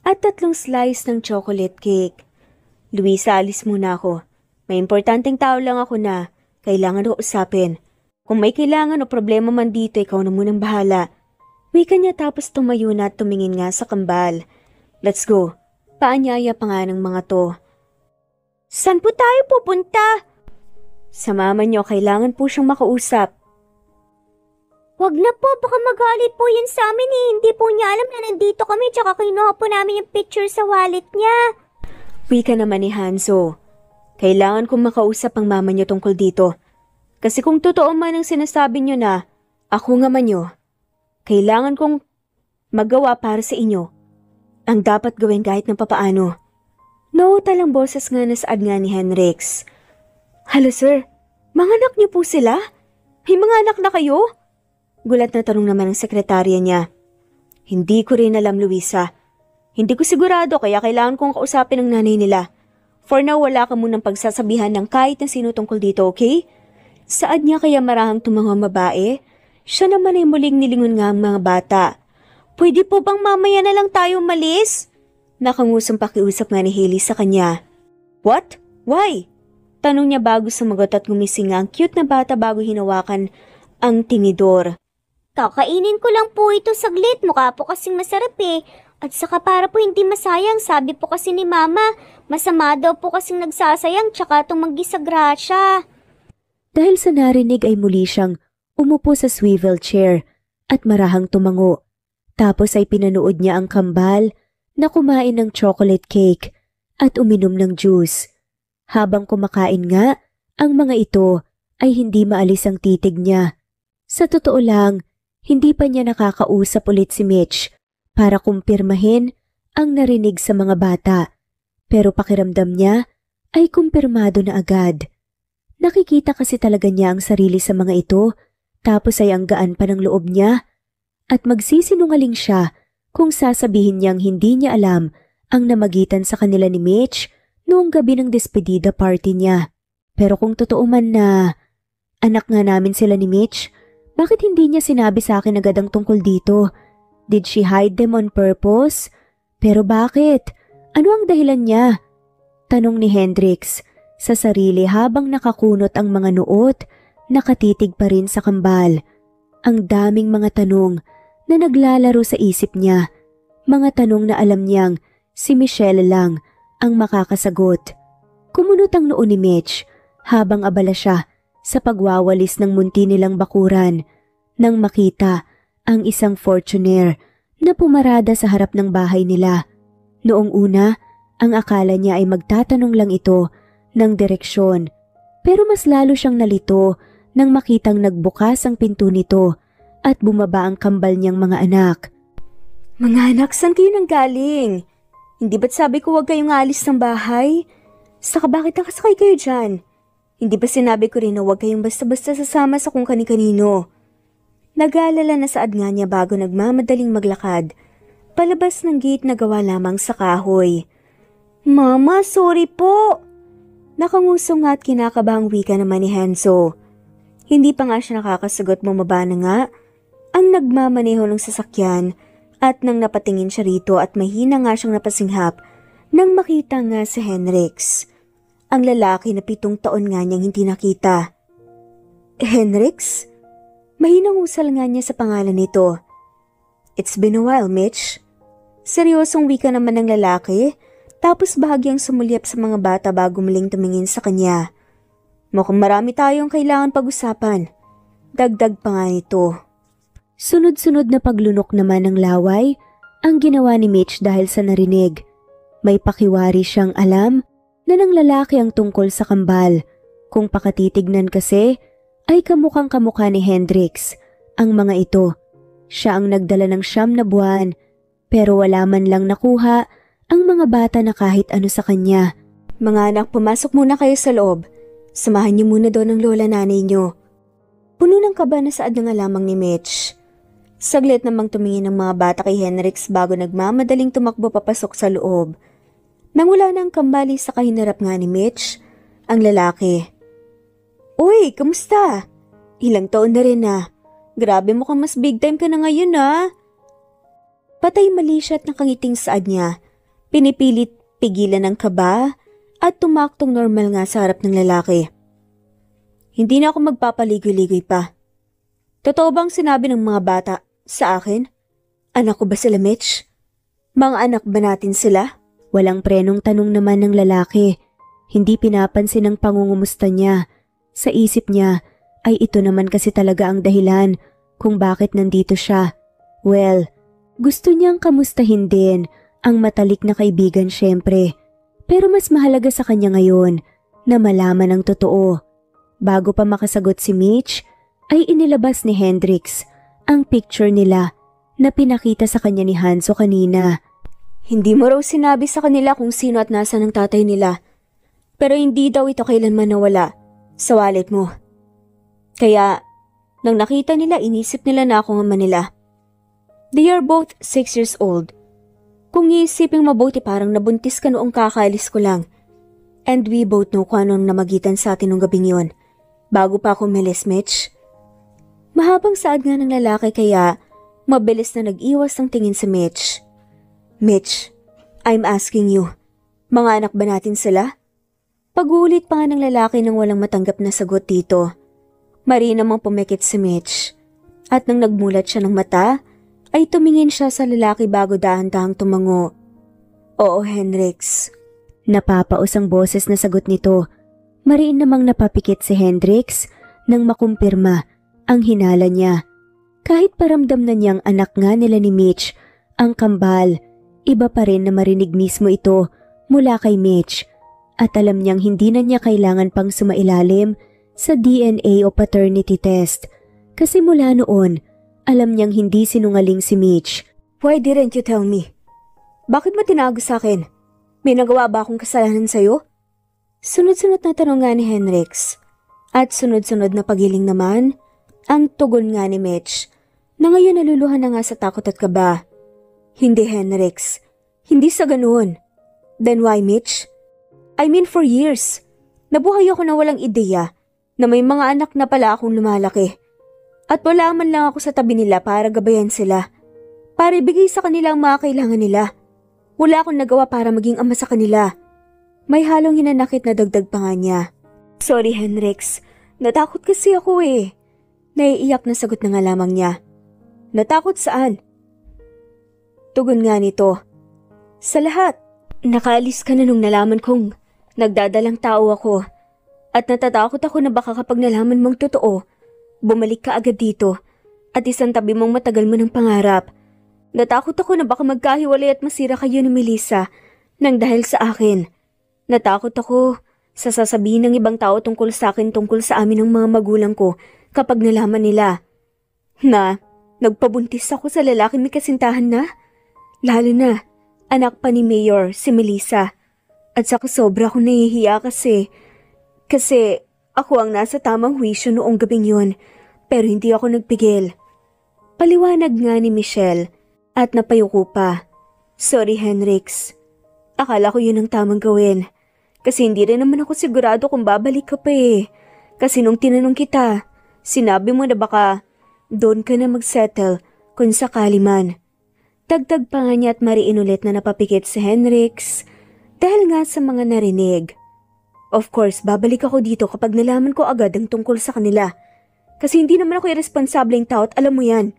at 3 slice ng chocolate cake. Luisa, alis muna ako. May importanteng tao lang ako na kailangan ko usapin. Kung may kailangan o problema man dito, ikaw na munang bahala. Wika niya tapos tumayo na at tumingin nga sa kambal. Let's go. Paanyaya pa nga ng mga to. Saan po tayo pupunta? Sa mama niyo, kailangan po siyang makausap. Wag na po, baka magalit po yan sa amin eh. Hindi po niya alam na nandito kami tsaka kinuha po namin yung picture sa wallet niya. Wika naman ni Hanzo. Kailangan kong makausap ang mama niyo tungkol dito. Kasi kung totoo man ang sinasabi niyo na ako nga man niyo, kailangan kong magawa para sa inyo ang dapat gawin kahit na papaano. No, talang boses nga na saad nga ni Henrix. Hello sir, mga anak niyo po sila? May mga anak na kayo? Gulat na tanong naman ng sekretarya niya. Hindi ko rin alam, Luisa. Hindi ko sigurado kaya kailangan kong kausapin ang nanay nila. For now, wala ka munang pagsasabihan ng kahit na sino tungkol dito, okay? Saad niya kaya marahang mga babae? Siya naman ay muling nilingon nga ang mga bata. Pwede po bang mamaya na lang tayo malis? Nakangusang pakiusap nga ni Hailey sa kanya. What? Why? Tanong niya bago sumagot at gumising nga ang cute na bata bago hinawakan ang tinidor. Kakainin ko lang po ito saglit, mukha po kasing masarap eh. At saka para po hindi masayang, sabi po kasi ni Mama, masama daw po kasing nagsasayang tsaka tumanggi sa grasya. Dahil sa narinig ay muli siyang umupo sa swivel chair at marahang tumango. Tapos ay pinanood niya ang kambal na kumain ng chocolate cake at uminom ng juice. Habang kumakain nga, ang mga ito ay hindi maalis ang titig niya. Sa totoo lang, hindi pa niya nakakausap ulit si Mitch para kumpirmahin ang narinig sa mga bata. Pero pakiramdam niya ay kumpirmado na agad. Nakikita kasi talaga niya ang sarili sa mga ito, tapos ay ang gaan pa ng loob niya at magsisinungaling siya kung sasabihin niyang hindi niya alam ang namagitan sa kanila ni Mitch noong gabi ng despedida party niya. Pero kung totoo man na anak nga namin sila ni Mitch, bakit hindi niya sinabi sa akin agad ang tungkol dito? Did she hide them on purpose? Pero bakit? Ano ang dahilan niya? Tanong ni Hendrix sa sarili habang nakakunot ang mga nuot, nakatitig pa rin sa kambal. Ang daming mga tanong na naglalaro sa isip niya. Mga tanong na alam niyang si Michelle lang ang makakasagot. Kumunot ang noo ni Mitch habang abala siya sa pagwawalis ng munti nilang bakuran nang makita ang isang Fortuner na pumarada sa harap ng bahay nila. Noong una, ang akala niya ay magtatanong lang ito ng direksyon, pero mas lalo siyang nalito nang makitang nagbukas ang pinto nito at bumaba ang kambal niyang mga anak. Mga anak, saan kayo nanggaling? Hindi ba't sabi ko huwag kayong alis ng bahay? Saka bakit nakasakay kayo dyan? Hindi ba sinabi ko rin na huwag kayong basta-basta sasama sa kung kani-kanino? Nag-aalala na saad nga niya bago nagmamadaling maglakad, palabas ng gate na gawa lamang sa kahoy. Mama, sorry po! Nakangusong nga at kinakabahang wika naman ni Hanso. Hindi pa nga siya nakakasagot, bumaba na nga ang nagmamaneho ng sasakyan at nang napatingin siya rito at mahina nga siyang napasinghap nang makita nga si Henrix. Ang lalaki na 7 taon nga niyang hindi nakita. Henrix? Mahinang usal nga niya sa pangalan nito. It's been a while, Mitch. Seryosong wika naman ng lalaki, tapos bahagyang sumulyap sa mga bata bago muling tumingin sa kanya. Mukhang marami tayong kailangan pag-usapan. Dagdag pa nga nito. Sunod-sunod na paglunok naman ng laway ang ginawa ni Mitch dahil sa narinig. May pakiwari siyang alam na ng lalaki ang tungkol sa kambal. Kung pakatitignan kasi, ay kamukhang kamukha ni Hendrix ang mga ito. Siya ang nagdala ng 9 na buwan, pero wala man lang nakuha ang mga bata na kahit ano sa kanya. Mga anak, pumasok muna kayo sa loob. Samahan niyo muna doon ang lola nanay niyo. Puno ng kaba na saad na nga lamang ni Mitch. Saglit namang tumingin ng mga bata kay Hendrix bago nagmamadaling tumakbo papasok sa loob. Nang wala na ang kambali sa kahinarap nga ni Mitch, ang lalaki. Uy, kamusta? Ilang taon na rin na. Grabe, mukhang mas big time ka na ngayon ah. Patay mali siya at nakangiting saad niya. Pinipilit pigilan ng kaba at tumaktong normal nga sa harap ng lalaki. Hindi na ako magpapaligoy-ligoy pa. Totoo bang sinabi ng mga bata sa akin? Anak ko ba sila, Mitch? Mga anak ba natin sila? Walang prenong tanong naman ng lalaki. Hindi pinapansin ang pangungumusta niya. Sa isip niya ay ito naman kasi talaga ang dahilan kung bakit nandito siya. Well, gusto niyang kamustahin din ang matalik na kaibigan syempre. Pero mas mahalaga sa kanya ngayon na malaman ang totoo. Bago pa makasagot si Mitch, ay inilabas ni Hendrix ang picture nila na pinakita sa kanya ni Hanso kanina. Hindi mo raw sinabi sa kanila kung sino at nasa ng tatay nila. Pero hindi daw ito kailanman nawala sa wallet mo. Kaya, nang nakita nila, inisip nila na ako ang ama nila. They are both 6 years old. Kung iisipin mabuti parang nabuntis ka noong kakaalis ko lang. And we both know kung anong namagitan sa atin nung gabing yon. bago pa ako umalis, Mitch. Mahabang saad nga ng lalaki kaya mabilis na nag-iwas ng tingin sa Mitch. Mitch, I'm asking you, mga anak ba natin sila? Pag-uulit pa nga ng lalaki nang walang matanggap na sagot dito. Marina namang pumikit si Mitch. At nang nagmulat siya ng mata, ay tumingin siya sa lalaki bago dahan-dahang tumango. Oo, Hendrix. Napapaos ang boses na sagot nito. Mariin namang napapikit si Hendrix nang makumpirma ang hinala niya. Kahit paramdam na niyang anak nga nila ni Mitch, ang kambal, iba pa rin na marinig mismo ito mula kay Mitch. At alam niyang hindi na niya kailangan pang sumailalim sa DNA o paternity test. Kasi mula noon, alam niyang hindi sinungaling si Mitch. Why didn't you tell me? Bakit mo tinago sa akin? May nagawa ba akong kasalanan sa'yo? Sunod-sunod na tanong nga ni Hendrix. At sunod-sunod na pagiling naman, ang tugon nga ni Mitch, na ngayon naluluhan na nga sa takot at kaba. Hindi, Hendrix. Hindi sa ganoon. Then why, Mitch? I mean for years. Nabuhay ako na walang ideya na may mga anak na pala akong lumalaki. At wala man lang ako sa tabi nila para gabayan sila. Para ibigay sa kanila ang mga kailangan nila. Wala akong nagawa para maging ama sa kanila. May halong hinanakit na dagdag pa nga niya. Sorry, Hendrix. Natakot kasi ako eh. Naiiyak na sagot na nga lamang niya. Natakot saan? Tugon nga nito. Sa lahat. Nakaalis ka na nung nalaman kong nagdadalang tao ako. At natatakot ako na baka kapag nalaman mong totoo, bumalik ka agad dito at isang tabi mong matagal mo ng pangarap. Natakot ako na baka magkahiwalay at masira kayo ni Melissa nang dahil sa akin. Natakot ako sa sasabihin ng ibang tao tungkol sa akin tungkol sa amin ng mga magulang ko kapag nalaman nila na nagpabuntis ako sa lalaki may kasintahan na. Lalo na, anak pa ni Mayor, si Melissa. At saka sobra akong nahihiya kasi ako ang nasa tamang huwisyo noong gabing yun, pero hindi ako nagpigil. Paliwanag nga ni Michelle at napayuko pa. Sorry, Hendrix. Akala ko yun ang tamang gawin. Kasi hindi rin naman ako sigurado kung babalik ka pa eh. Kasi nung tinanong kita, sinabi mo na baka doon ka na magsettle kung sakali man. Dagdag pa nga niya at mariin ulit na napapikit si Hendrix dahil nga sa mga narinig. Of course, babalik ako dito kapag nalaman ko agad ang tungkol sa kanila. Kasi hindi naman ako irresponsableng tao at alam mo yan.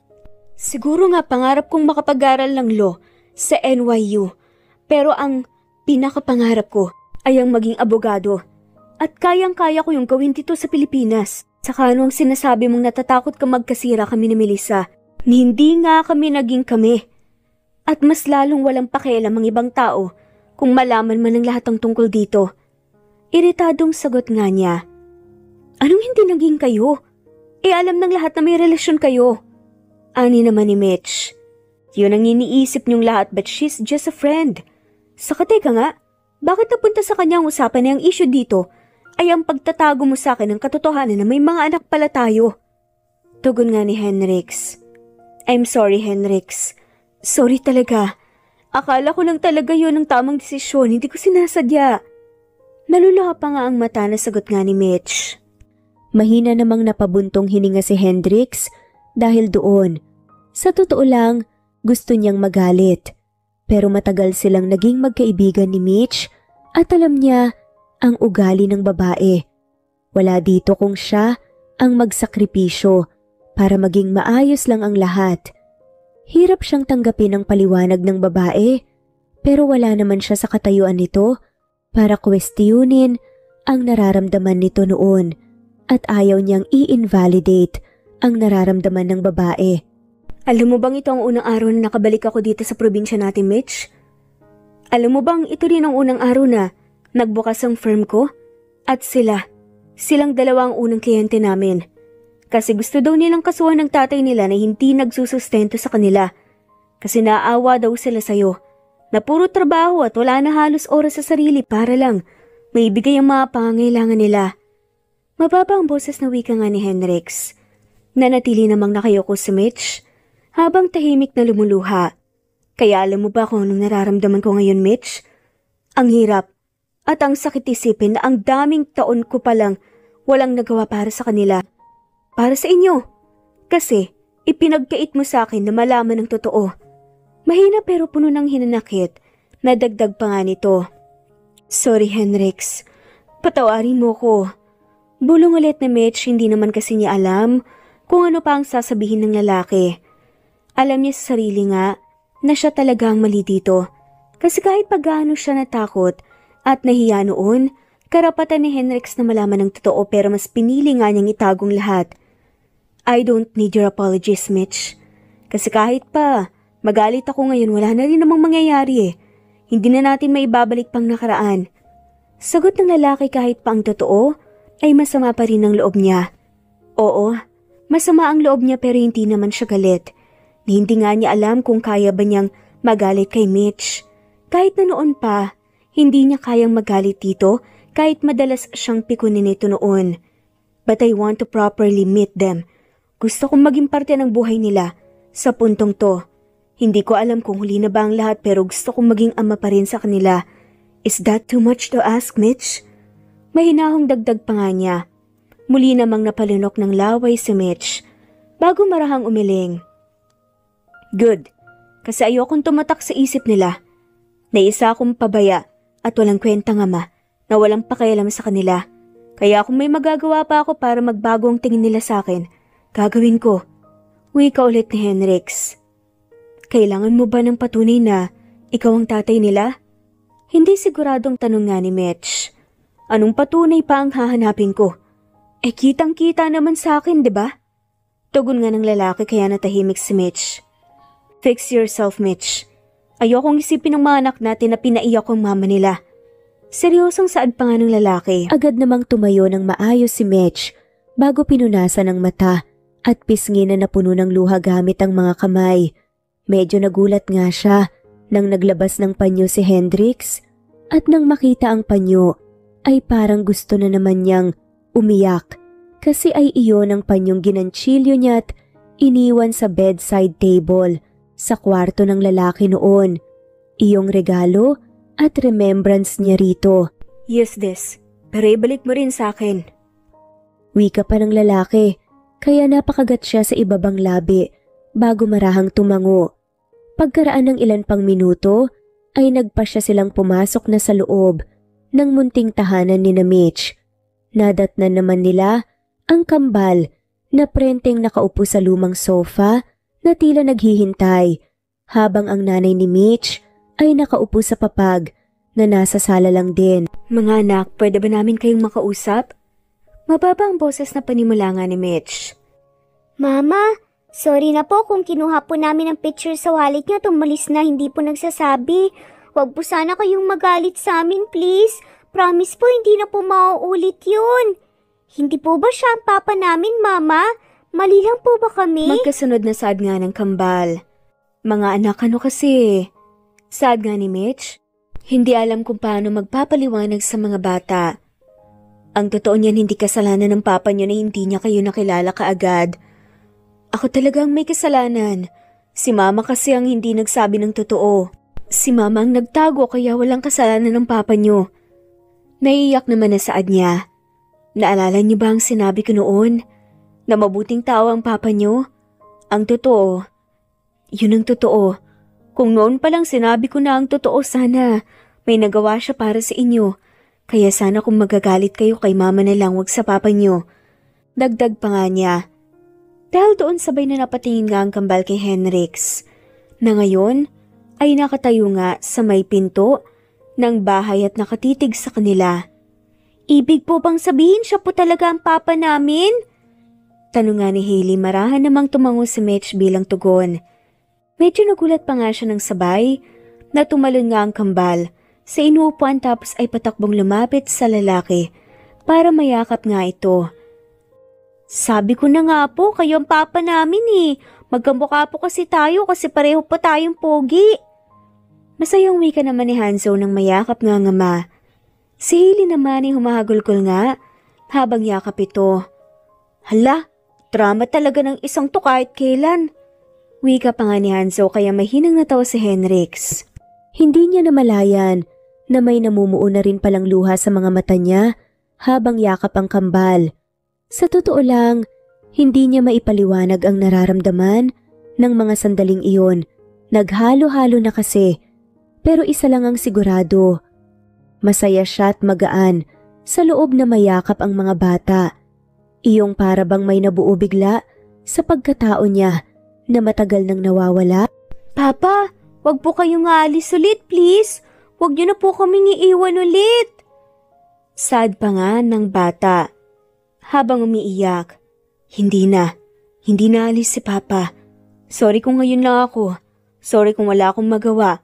Siguro nga pangarap kong makapag-aral ng law sa NYU. Pero ang pinakapangarap ko ay ang maging abogado. At kayang-kaya ko yung gawin dito sa Pilipinas. Saka ano ang sinasabi mong natatakot ka magkasira kami ni Melissa? Hindi nga kami naging kami. At mas lalong walang pakialam ang ibang tao kung malaman man ang lahat ng tungkol dito. Iritadong sagot nga niya. Anong hindi naging kayo? Alam ng lahat na may relasyon kayo. Ani naman ni Mitch. Yun ang iniisip niyong lahat but she's just a friend. Saka teka nga, bakit napunta sa kanya ang usapan na ang issue dito ay ang pagtatago mo sa akin ng katotohanan na may mga anak pala tayo? Tugon nga ni Hendrix. I'm sorry, Hendrix. Sorry talaga. Akala ko lang talaga yun ang tamang desisyon, hindi ko sinasadya. Naluluha pa nga ang mata na sagot nga ni Mitch. Mahina namang napabuntong hininga si Hendrix dahil doon. Sa totoo lang, gusto niyang magalit. Pero matagal silang naging magkaibigan ni Mitch at alam niya ang ugali ng babae. Wala dito kung siya ang magsakripisyo para maging maayos lang ang lahat. Hirap siyang tanggapin ang paliwanag ng babae pero wala naman siya sa katayuan nito para kwestiyunin ang nararamdaman nito noon at ayaw niyang i-invalidate ang nararamdaman ng babae. Alam mo bang ito ang unang araw na nakabalik ako dito sa probinsya natin, Mitch? Alam mo bang ito rin ang unang araw na nagbukas ang firm ko? At silang dalawa ang unang kliyente namin. Kasi gusto daw nilang kasuhan ng tatay nila na hindi nagsusustento sa kanila. Kasi naaawa daw sila sa'yo. Na puro trabaho at wala na halos oras sa sarili para lang maibigay ang mga pangangailangan nila. Mababa ang boses na wika nga ni Hendrix. Nanatili namang nakayoko si Mitch habang tahimik na lumuluha. Kaya alam mo ba kung anong nararamdaman ko ngayon, Mitch? Ang hirap at ang sakit isipin na ang daming taon ko palang walang nagawa para sa kanila. Para sa inyo. Kasi, ipinagkait mo sa akin na malaman ng totoo. Mahina pero puno ng hinanakit. Nadagdag pa nga nito. Sorry, Henrix. Patawarin mo ko. Bulong ulit na Mitch, hindi naman kasi niya alam kung ano pa ang sasabihin ng lalaki. Alam niya sa sarili nga na siya talaga ang mali dito. Kasi kahit paggaano siya natakot at nahiya noon, karapatan ni Henrix na malaman ng totoo pero mas pinili nga niyang itagong lahat. I don't need your apologies, Mitch. Kasi kahit pa magalit ako ngayon, wala na rin namang mangyayari eh. Hindi na natin maibabalik pang nakaraan. Sagot ng lalaki kahit pa ang totoo ay masama pa rin ang loob niya. Oo, masama ang loob niya pero hindi naman siya galit. Hindi nga niya alam kung kaya ba niyang magalit kay Mitch. Kahit na noon pa, hindi niya kayang magalit dito kahit madalas siyang pikunin nito noon. But I want to properly meet them. Gusto kong maging parte ng buhay nila sa puntong to. Hindi ko alam kung huli na ba ang lahat pero gusto kong maging ama pa rin sa kanila. Is that too much to ask, Mitch? Mahinahong dagdag pa nga niya. Muli namang napalunok ng laway si Mitch bago marahang umiling. Good, kasi ayokong tumatak sa isip nila na isa akong pabaya at walang kwentang ama na walang pakialam sa kanila. Kaya kung may magagawa pa ako para magbago ang tingin nila sa akin, gagawin ko. Wika ulit ni Henrix. Kailangan mo ba ng patunay na ikaw ang tatay nila? Hindi siguradong tanong nga ni Mitch. Anong patunay pa ang hahanapin ko? Eh kitang-kita naman sa akin, di ba? Tugon nga ng lalaki kaya natahimik si Mitch. Fix yourself, Mitch. Ayokong isipin ng mga anak natin na pinaiyak ang mama nila. Seryosong saad pa nga ng lalaki. Agad namang tumayo ng maayos si Mitch bago pinunasan ng mata at pisngi na napuno ng luha gamit ang mga kamay. Medyo nagulat nga siya nang naglabas ng panyo si Hendrix at nang makita ang panyo ay parang gusto na naman niyang umiyak kasi ay iyon ang panyong ginanchilyo niya at iniwan sa bedside table sa kwarto ng lalaki noon. Iyong regalo at remembrance niya rito. Use this, pero ibalik mo rin sa akin. Wika pa ng lalaki kaya napakagat siya sa ibabang labi bago marahang tumango. Pagkaraan ng ilan pang minuto ay nagpa siya silang pumasok na sa loob ng munting tahanan ni na Mitch. Nadatnan naman nila ang kambal na prenteng nakaupo sa lumang sofa na tila naghihintay habang ang nanay ni Mitch ay nakaupo sa papag na nasa sala lang din. Mga anak, pwede ba namin kayong makausap? Mababa ang boses na panimula nga ni Mitch. Mama, sorry na po kung kinuha po namin ang picture sa wallet niyo at umalis na hindi po nagsasabi. Huwag po sana kayong magalit sa amin, please. Promise po, hindi na po mauulit yun. Hindi po ba siya ang papa namin, Mama? Mali lang po ba kami? Magkasunod na saad nga ng kambal. Mga anak, ano kasi? Saad nga ni Mitch. Hindi alam kung paano magpapaliwanag sa mga bata. Ang totoo niyan, hindi kasalanan ng papa niyo na hindi niya kayo nakilala kaagad. Ako talagang may kasalanan. Si Mama kasi ang hindi nagsabi ng totoo. Si Mama ang nagtago kaya walang kasalanan ng papa niyo. Naiiyak naman na saad niya. Naalala niyo ba ang sinabi ko noon? Na mabuting tao ang papa niyo? Ang totoo. Yun ang totoo. Kung noon pa lang sinabi ko na ang totoo, sana may nagawa siya para sa inyo. Kaya sana kung magagalit kayo kay Mama na lang, wag sa papa niyo. Dagdag pa nga niya. Dahil doon sabay na napatingin nga ang kambal kay Henrix. Na ngayon ay nakatayo nga sa may pinto ng bahay at nakatitig sa kanila. Ibig po bang sabihin siya po talaga ang papa namin? Tanong nga ni Hailey, marahan namang tumango si Mitch bilang tugon. Medyo nagulat pa nga siya ng sabay na tumalon nga ang kambal sa inuupuan tapos ay patakbong lumapit sa lalaki para mayakap nga ito. Sabi ko na nga po, kayo ang papa namin eh. Magkamukha po kasi tayo kasi pareho pa tayong pogi. Masayang wika naman ni Hanzo nang mayakap nga ng ama. Si Hailey naman ay humahagulkol nga habang yakap ito. Hala, drama talaga ng isang to kahit kailan. Wika pa nga ni Hanzo kaya mahinang natawa si Henrix. Hindi niya namalayan na may namumuo na rin palang luha sa mga mata niya habang yakap ang kambal. Sa totoo lang, hindi niya maipaliwanag ang nararamdaman ng mga sandaling iyon. Naghalo-halo na kasi, pero isa lang ang sigurado. Masaya siya at magaan sa loob na mayakap ang mga bata. Iyong para bang may nabuo bigla sa pagkatao niya na matagal nang nawawala. Papa, wag po kayong aalis ulit, please. Wag niyo na po kaming iiwan ulit. Sad pa nga ng bata. Habang umiiyak, hindi na alis si Papa. Sorry kung ngayon lang ako. Sorry kung wala akong magawa.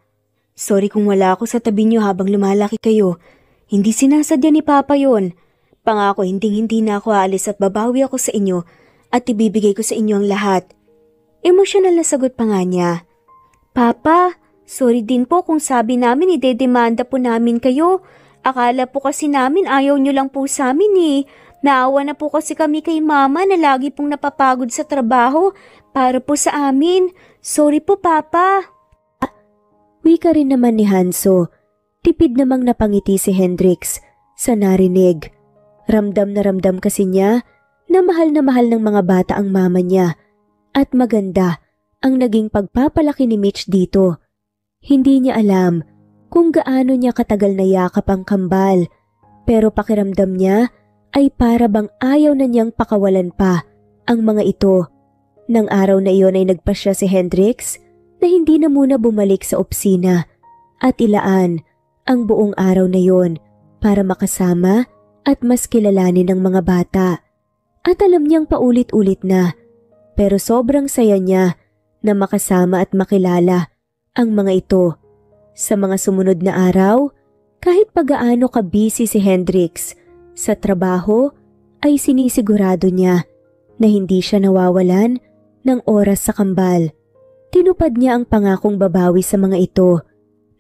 Sorry kung wala ako sa tabi niyo habang lumalaki kayo. Hindi sinasadya ni Papa yon. Pangako hindi na ako aalis at babawi ako sa inyo at ibibigay ko sa inyo ang lahat. Emosyonal na sagot pa nga niya. Papa, sorry din po kung sabi namin idedemanda po namin kayo. Akala po kasi namin ayaw niyo lang po sa amin eh. Naawa na po kasi kami kay Mama na lagi pong napapagod sa trabaho para po sa amin. Sorry po, Papa. Wika rin naman ni Hanso. Tipid namang napangiti si Hendrix sa narinig. Ramdam na ramdam kasi niya na mahal ng mga bata ang mama niya. At maganda ang naging pagpapalaki ni Mitch dito. Hindi niya alam kung gaano niya katagal na yakap ang kambal. Pero pakiramdam niya ay para bang ayaw na niyang pakawalan pa ang mga ito. Nang araw na iyon ay nagpasya si Hendrix na hindi na muna bumalik sa opisina at ilaan ang buong araw na iyon para makasama at mas kilalanin ng mga bata. At alam niyang paulit-ulit na, pero sobrang saya niya na makasama at makilala ang mga ito. Sa mga sumunod na araw, kahit pagaano ka-busy si Hendrix sa trabaho, ay sinisigurado niya na hindi siya nawawalan ng oras sa kambal. Tinupad niya ang pangakong babawi sa mga ito.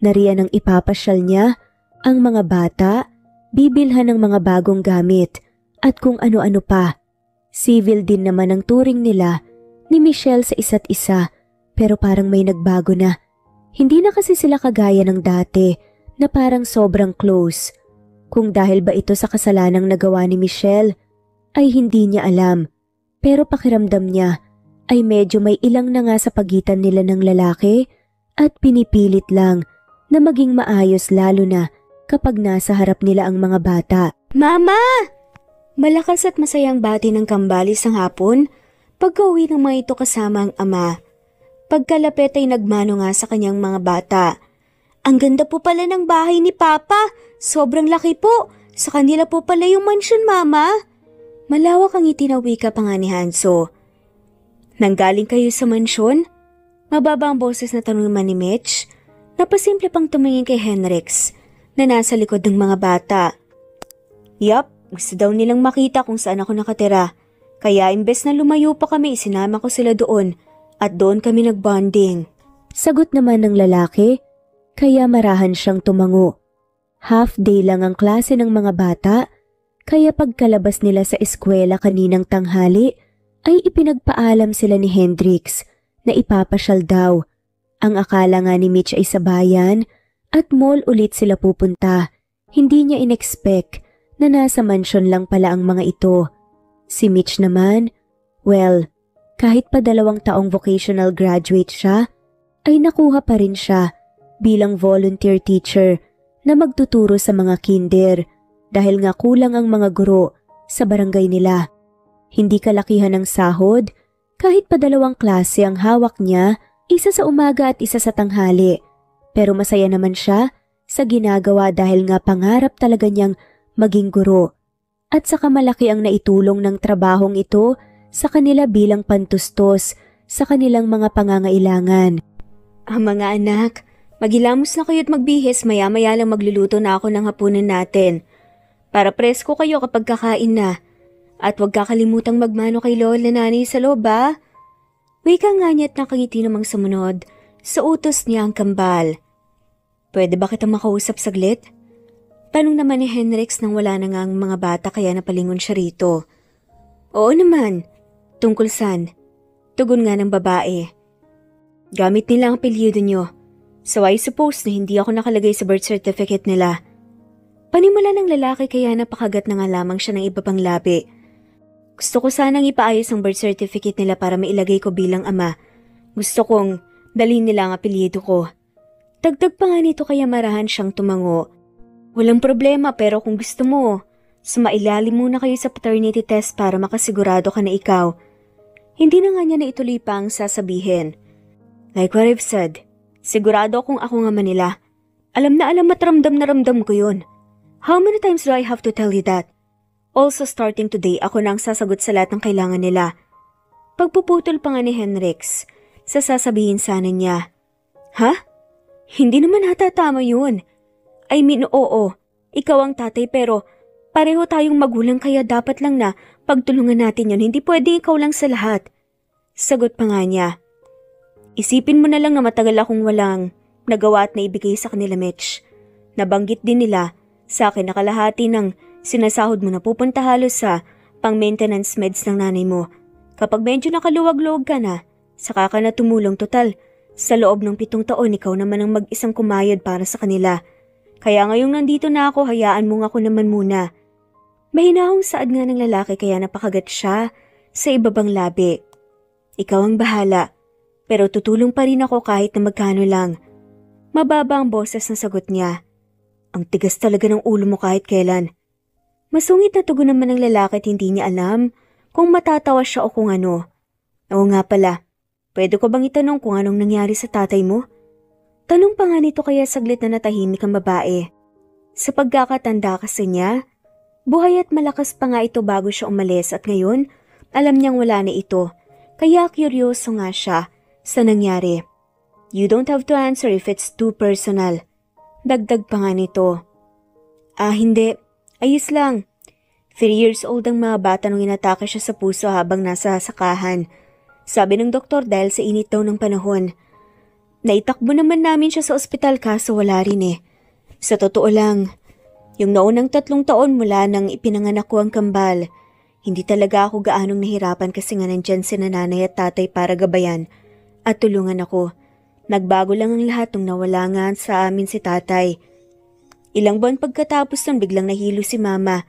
Nariyan ang ipapasyal niya ang mga bata, bibilhan ng mga bagong gamit at kung ano-ano pa. Civil din naman ang turing nila ni Michelle sa isa't isa, pero parang may nagbago na. Hindi na kasi sila kagaya ng dati na parang sobrang close. Kung dahil ba ito sa kasalanang nagawa ni Michelle, ay hindi niya alam. Pero pakiramdam niya ay medyo may ilang na nga sa pagitan nila ng lalaki at pinipilit lang na maging maayos lalo na kapag nasa harap nila ang mga bata. Mama! Malakas at masayang bati ng kambalis ng hapon pagka-uwi ng mga ito kasama ang ama. Pagkalapit ay nagmano nga sa kanyang mga bata. Ang ganda po pala ng bahay ni Papa. Sobrang laki po. Sa kanila po pala yung mansion, Mama. Malawak ang itinawika pa nga ni Hanso. Nanggaling kayo sa mansyon? Mababa ang boses na tanong naman ni Mitch. Napasimple pang tumingin kay Hendrix na nasa likod ng mga bata. Yup, gusto daw nilang makita kung saan ako nakatira. Kaya imbes na lumayo pa kami, isinama ko sila doon at doon kami nagbonding. Sagot naman ng lalaki, kaya marahan siyang tumango. Half day lang ang klase ng mga bata, kaya pagkalabas nila sa eskwela kaninang tanghali, ay ipinagpaalam sila ni Hendrix na ipapasyal daw. Ang akala nga ni Mitch ay sa bayan at mall ulit sila pupunta. Hindi niya inexpect na nasa mansyon lang pala ang mga ito. Si Mitch naman, well, kahit pa 2 taong vocational graduate siya, ay nakuha pa rin siya bilang volunteer teacher na magtuturo sa mga kinder dahil nga kulang ang mga guro sa barangay nila. Hindi kalakihan ng sahod, kahit pa 2 klase ang hawak niya, isa sa umaga at isa sa tanghali. Pero masaya naman siya sa ginagawa dahil nga pangarap talaga niyang maging guro. At saka malaki ang naitulong ng trabahong ito sa kanila bilang pantustos sa kanilang mga pangangailangan. Mga anak, magilamos na kayo at magbihis, maya-maya lang magluluto na ako ng hapunan natin. Para presko kayo kapag kakain na. At huwag kakalimutang magmano kay Lola na nanay sa loob, ha? Wika nga niya at nakangiti namang sumunod. Sa utos niya ang kambal. Pwede ba kita makausap saglit? Tanong naman ni Hendrix nang wala na nga ang mga bata kaya napalingon siya rito. Oo naman. Tungkol saan? Tugon nga ng babae. Gamit nila ang apelyido niyo. So I suppose na hindi ako nakalagay sa birth certificate nila. Panimula ng lalaki kaya napakagat na nga lamang siya ng iba pang labi. Gusto ko sanang ipaayos ang birth certificate nila para mailagay ko bilang ama. Gusto kong dalhin nila ang apelyido ko. Dagdag pa nga nito kaya marahan siyang tumango. Walang problema pero kung gusto mo, sumailalim muna kayo sa paternity test para makasigurado ka na ikaw. Hindi na nga niya na ituloy pa ang sasabihin. Like what I've said, sigurado akong ako nga Manila. Alam na alam at ramdam na ramdam ko yun. How many times do I have to tell you that? Also starting today, ako na ang sasagot sa lahat ng kailangan nila. Pagpuputol pa nga ni Henrix, sasabihin sana niya. Ha? Hindi naman hatatama yun. I mean, oo, ikaw ang tatay pero pareho tayong magulang kaya dapat lang na pagtulungan natin yun. Hindi pwedeng ikaw lang sa lahat. Sagot pa nga niya. Isipin mo na lang na matagal akong walang nagawa at naibigay sa kanila, Mitch. Nabanggit din nila sa akin na kalahati ng sinasahod mo na pupunta halos sa pang-maintenance meds ng nanay mo. Kapag medyo nakaluwag-luwag ka na, saka ka na tumulong total. Sa loob ng 7 taon, ikaw naman ang mag-isang kumayod para sa kanila. Kaya ngayong nandito na ako, hayaan mo ako naman muna. Mahinahong saad nga ng lalaki kaya napakagat siya sa ibabang labi. Ikaw ang bahala, pero tutulong pa rin ako kahit na magkano lang. Mababa ang boses na sagot niya. Ang tigas talaga ng ulo mo kahit kailan. Masungit na tugon naman ng lalaki at hindi niya alam kung matatawa siya o kung ano. Oo nga pala. Pwede ko bang itanong kung anong nangyari sa tatay mo? Tanong pa nga nito kaya saglit na natahimik ang babae. Sa pagkakatanda kasi niya, buhay at malakas pa nga ito bago siya umalis at ngayon, alam niyang wala na ito. Kaya kuryoso nga siya sa nangyari. You don't have to answer if it's too personal. Dagdag pa nga nito. Hindi. Ayos lang. 3 years old ang mga bata nung inatake siya sa puso habang nasa sakahan. Sabi ng doktor dahil sa init daw ng panahon. Naitakbo naman namin siya sa ospital kaso wala rin eh. Sa totoo lang, yung naunang 3 taon mula nang ipinanganak ko ang kambal, hindi talaga ako gaanong nahirapan kasi nga nandyan si nanay at tatay para gabayan at tulungan ako. Nagbago lang ang lahat nung nawala nga sa amin si tatay. Ilang buwan pagkatapos nun biglang nahilo si mama,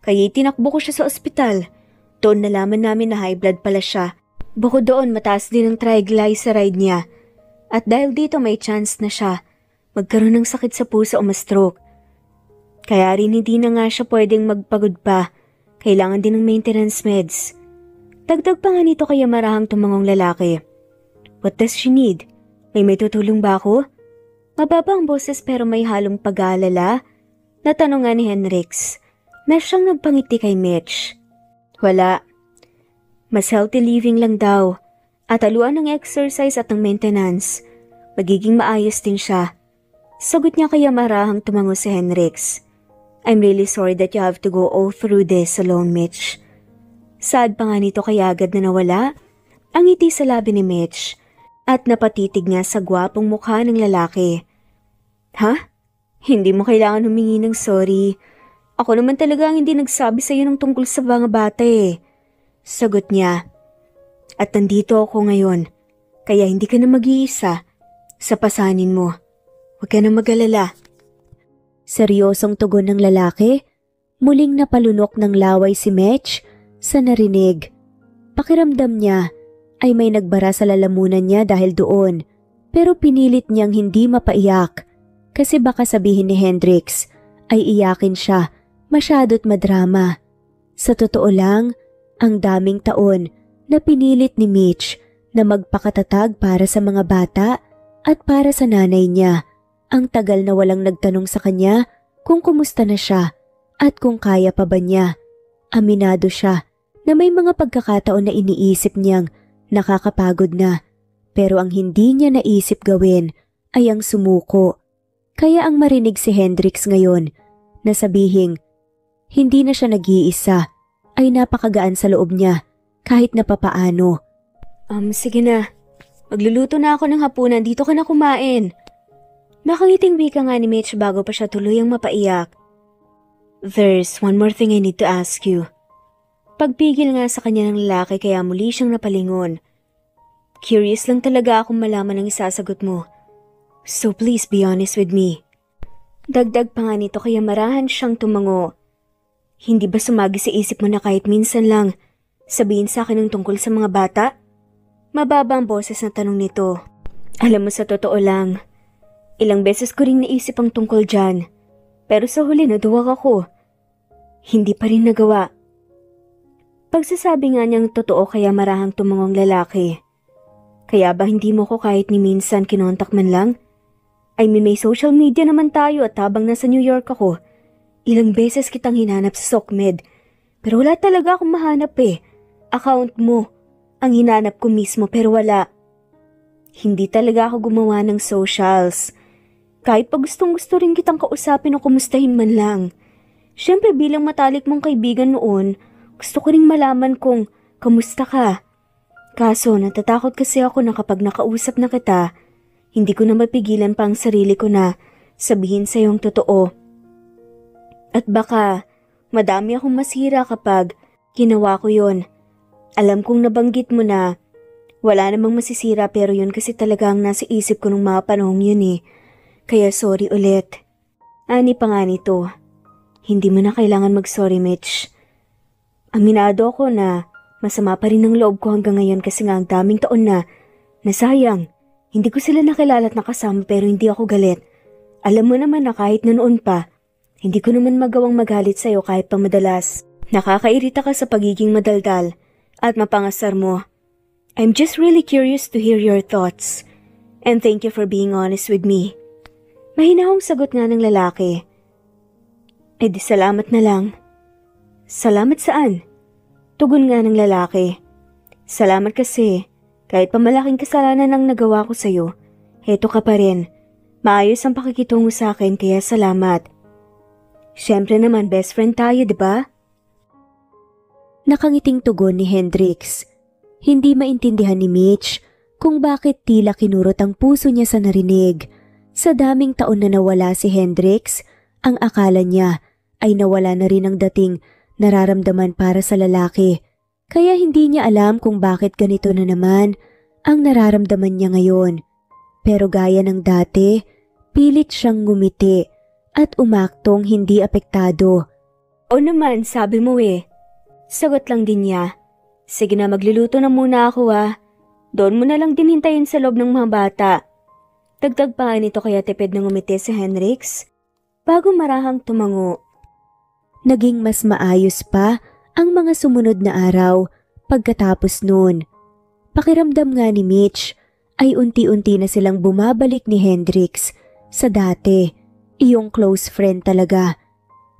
kaya itinakbo ko siya sa ospital. Doon nalaman namin na high blood pala siya. Bukod doon mataas din ang triglyceride niya. At dahil dito may chance na siya magkaroon ng sakit sa puso o ma-stroke. Kaya rin hindi na nga siya pwedeng magpagod pa. Kailangan din ng maintenance meds. Dagdag pa nga nito kaya marahang tumangong lalaki. What does she need? May tutulong ba ako? Mababa ang boses pero may halong pag-aalala. Natanong nga ni Henrix na siyang nagpangiti kay Mitch. Wala. Mas healthy living lang daw. At aluan ng exercise at ng maintenance. Magiging maayos din siya. Sagot niya kaya marahang tumango si Henrix. I'm really sorry that you have to go all through this alone, Mitch. Sad pa nga nito kaya agad na nawala ang ngiti sa labi ni Mitch at napatitig nga sa gwapong mukha ng lalaki. Ha? Hindi mo kailangan humingi ng sorry. Ako naman talaga ang hindi nagsabi sa iyo ng tungkol sa mga bata eh. Sagot niya. At nandito ako ngayon, kaya hindi ka na mag-iisa sa pasanin mo. Huwag ka na mag-alala. Seryosong tugon ng lalaki, muling napalunok ng laway si Mitch sa narinig. Pakiramdam niya ay may nagbara sa lalamunan niya dahil doon, pero pinilit niyang hindi mapaiyak kasi baka sabihin ni Hendrix ay iyakin siya, masyadot madrama. Sa totoo lang, ang daming taon na pinilit ni Mitch na magpakatatag para sa mga bata at para sa nanay niya. Ang tagal na walang nagtanong sa kanya kung kumusta na siya at kung kaya pa ba niya. Aminado siya na may mga pagkakataon na iniisip niyang nakakapagod na, pero ang hindi niya naisip gawin ay ang sumuko. Kaya ang marinig si Hendrix ngayon na sabihing hindi na siya nag-iisa ay napakagaan sa loob niya kahit na papaano. Sige na. Magluluto na ako ng hapunan. Dito ka na kumain. Nakangiting wika nga ni Mitch bago pa siya tuluyang mapaiyak. There's one more thing I need to ask you. Pagpigil nga sa kanya ng lalaki kaya muli siyang napalingon. Curious lang talaga akong malaman ang isasagot mo. So please be honest with me. Dagdag pa nga nito kaya marahan siyang tumango. Hindi ba sumagi sa isip mo na kahit minsan lang Sabihin sa akin ng tungkol sa mga bata? Mababa ang boses na tanong nito. Alam mo, sa totoo lang, ilang beses ko ring naisip ang tungkol dyan. Pero sa huli naduwag ako. Hindi pa rin nagawa. Pagsasabi nga niyang totoo kaya marahang tumangong lalaki. Kaya ba hindi mo ko kahit ni minsan kinontak man lang? I mean, may social media naman tayo at habang nasa New York ako, ilang beses kitang hinanap sa SOCMED. Pero wala talaga akong mahanap eh. Account mo. Ang hinanap ko mismo pero wala. Hindi talaga ako gumawa ng socials. Kahit pa gustong-gusto rin kitang kausapin o kumustahin man lang. Siyempre bilang matalik mong kaibigan noon, gusto ko ring malaman kung kamusta ka. Kaso natatakot kasi ako na kapag nakausap na kita, hindi ko na mapigilan pa ang sarili ko na sabihin sa iyong totoo. At baka madami akong masira kapag ginawa ko yon. Alam kong nabanggit mo na wala namang masisira pero yun kasi talaga ang nasa isip ko nung mga panahong yun eh. Kaya sorry ulit. Ani pa nga nito. Hindi mo na kailangan mag-sorry, Mitch. Aminado ako na masama pa rin ang loob ko hanggang ngayon kasi nga ang daming taon na nasayang. Hindi ko sila nakilala at nakasama pero hindi ako galit. Alam mo naman na kahit na noon pa, hindi ko naman magawang magalit sa'yo kahit pa madalas. Nakakairita ka sa pagiging madaldal at mapangasar mo. I'm just really curious to hear your thoughts. And thank you for being honest with me. Mahinahong sagot nga ng lalaki. Eh di salamat na lang. Salamat saan? Tugon nga ng lalaki. Salamat kasi kahit pa malaking kasalanan ang nagawa ko sa'yo, heto ka pa rin. Maayos ang pakikitungo sa akin kaya salamat. Siyempre naman best friend tayo, di ba? Nakangiting tugon ni Hendrix. Hindi maintindihan ni Mitch kung bakit tila kinurot ang puso niya sa narinig. Sa daming taon na nawala si Hendrix, ang akala niya ay nawala na rin ang dating nararamdaman para sa lalaki. Kaya hindi niya alam kung bakit ganito na naman ang nararamdaman niya ngayon. Pero gaya ng dati, pilit siyang ngumiti at umaktong hindi apektado. O naman, sabi mo eh. Sagot lang din niya. Sige na, magluluto na muna ako ah. Doon mo na lang din hintayin sa loob ng mga bata. Dagdag pa nito kaya tipid na ngumiti si Hendrix bago marahang tumango. Naging mas maayos pa ang mga sumunod na araw pagkatapos noon. Pakiramdam nga ni Mitch ay unti-unti na silang bumabalik ni Hendrix sa dati, iyong close friend talaga.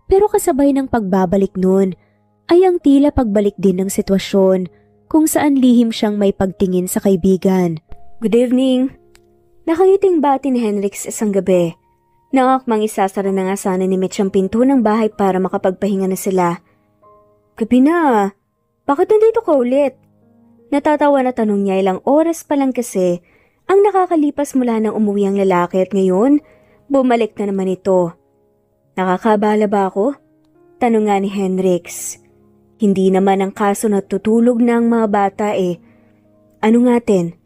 Pero kasabay ng pagbabalik noon ay ang tila pagbalik din ng sitwasyon kung saan lihim siyang may pagtingin sa kaibigan. Good evening. Nakangiting bati ni Hendrix isang gabi. Nangakmang isasara na nga sana ni Mitch ang pinto ng bahay para makapagpahinga na sila. Gabi na. Bakit nandito ka ulit? Natatawa na tanong niya ilang oras pa lang kasi ang nakakalipas mula nang umuwi ang lalaki at ngayon bumalik na naman ito. Nakakabala ba ako? Tanong nga ni Hendrix. Hindi naman ang kaso na tutulog na ang mga bata eh. Ano nga tin?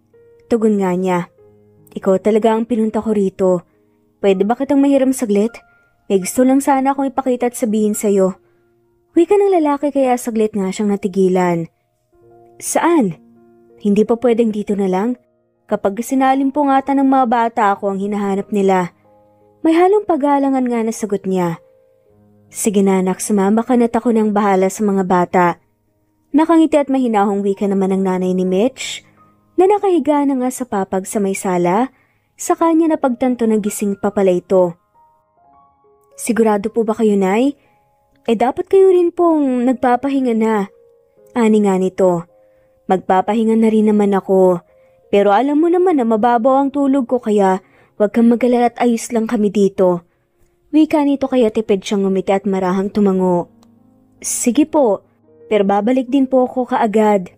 Tugon nga niya. Ikaw talaga ang pinunta ko rito. Pwede ba kitang mahiram saglit? May gusto lang sana akong ipakita at sabihin sa'yo. Wika ng lalaki kaya saglit nga siyang natigilan. Saan? Hindi pa pwedeng dito na lang? Kapag sinalimpungatan ng mga bata ako ang hinahanap nila. May halong paggalangan nga na sagot niya. Sige na anak, sumama ka na't ako nang bahala sa mga bata. Nakangiti at mahinahong wika naman ng nanay ni Mitch na nakahiga na nga sa papag sa may sala. Sa kanya na pagtanto na gising pa pala ito. Sigurado po ba kayo, Nay? Dapat kayo rin pong nagpapahinga na. Ani nga nito. Magpapahinga na rin naman ako. Pero alam mo naman na mababaw ang tulog ko kaya huwag kang mag-alala at ayos lang kami dito. Wika nito kaya tipid siyang ngumiti at marahang tumango. Sige po, pero babalik din po ako kaagad.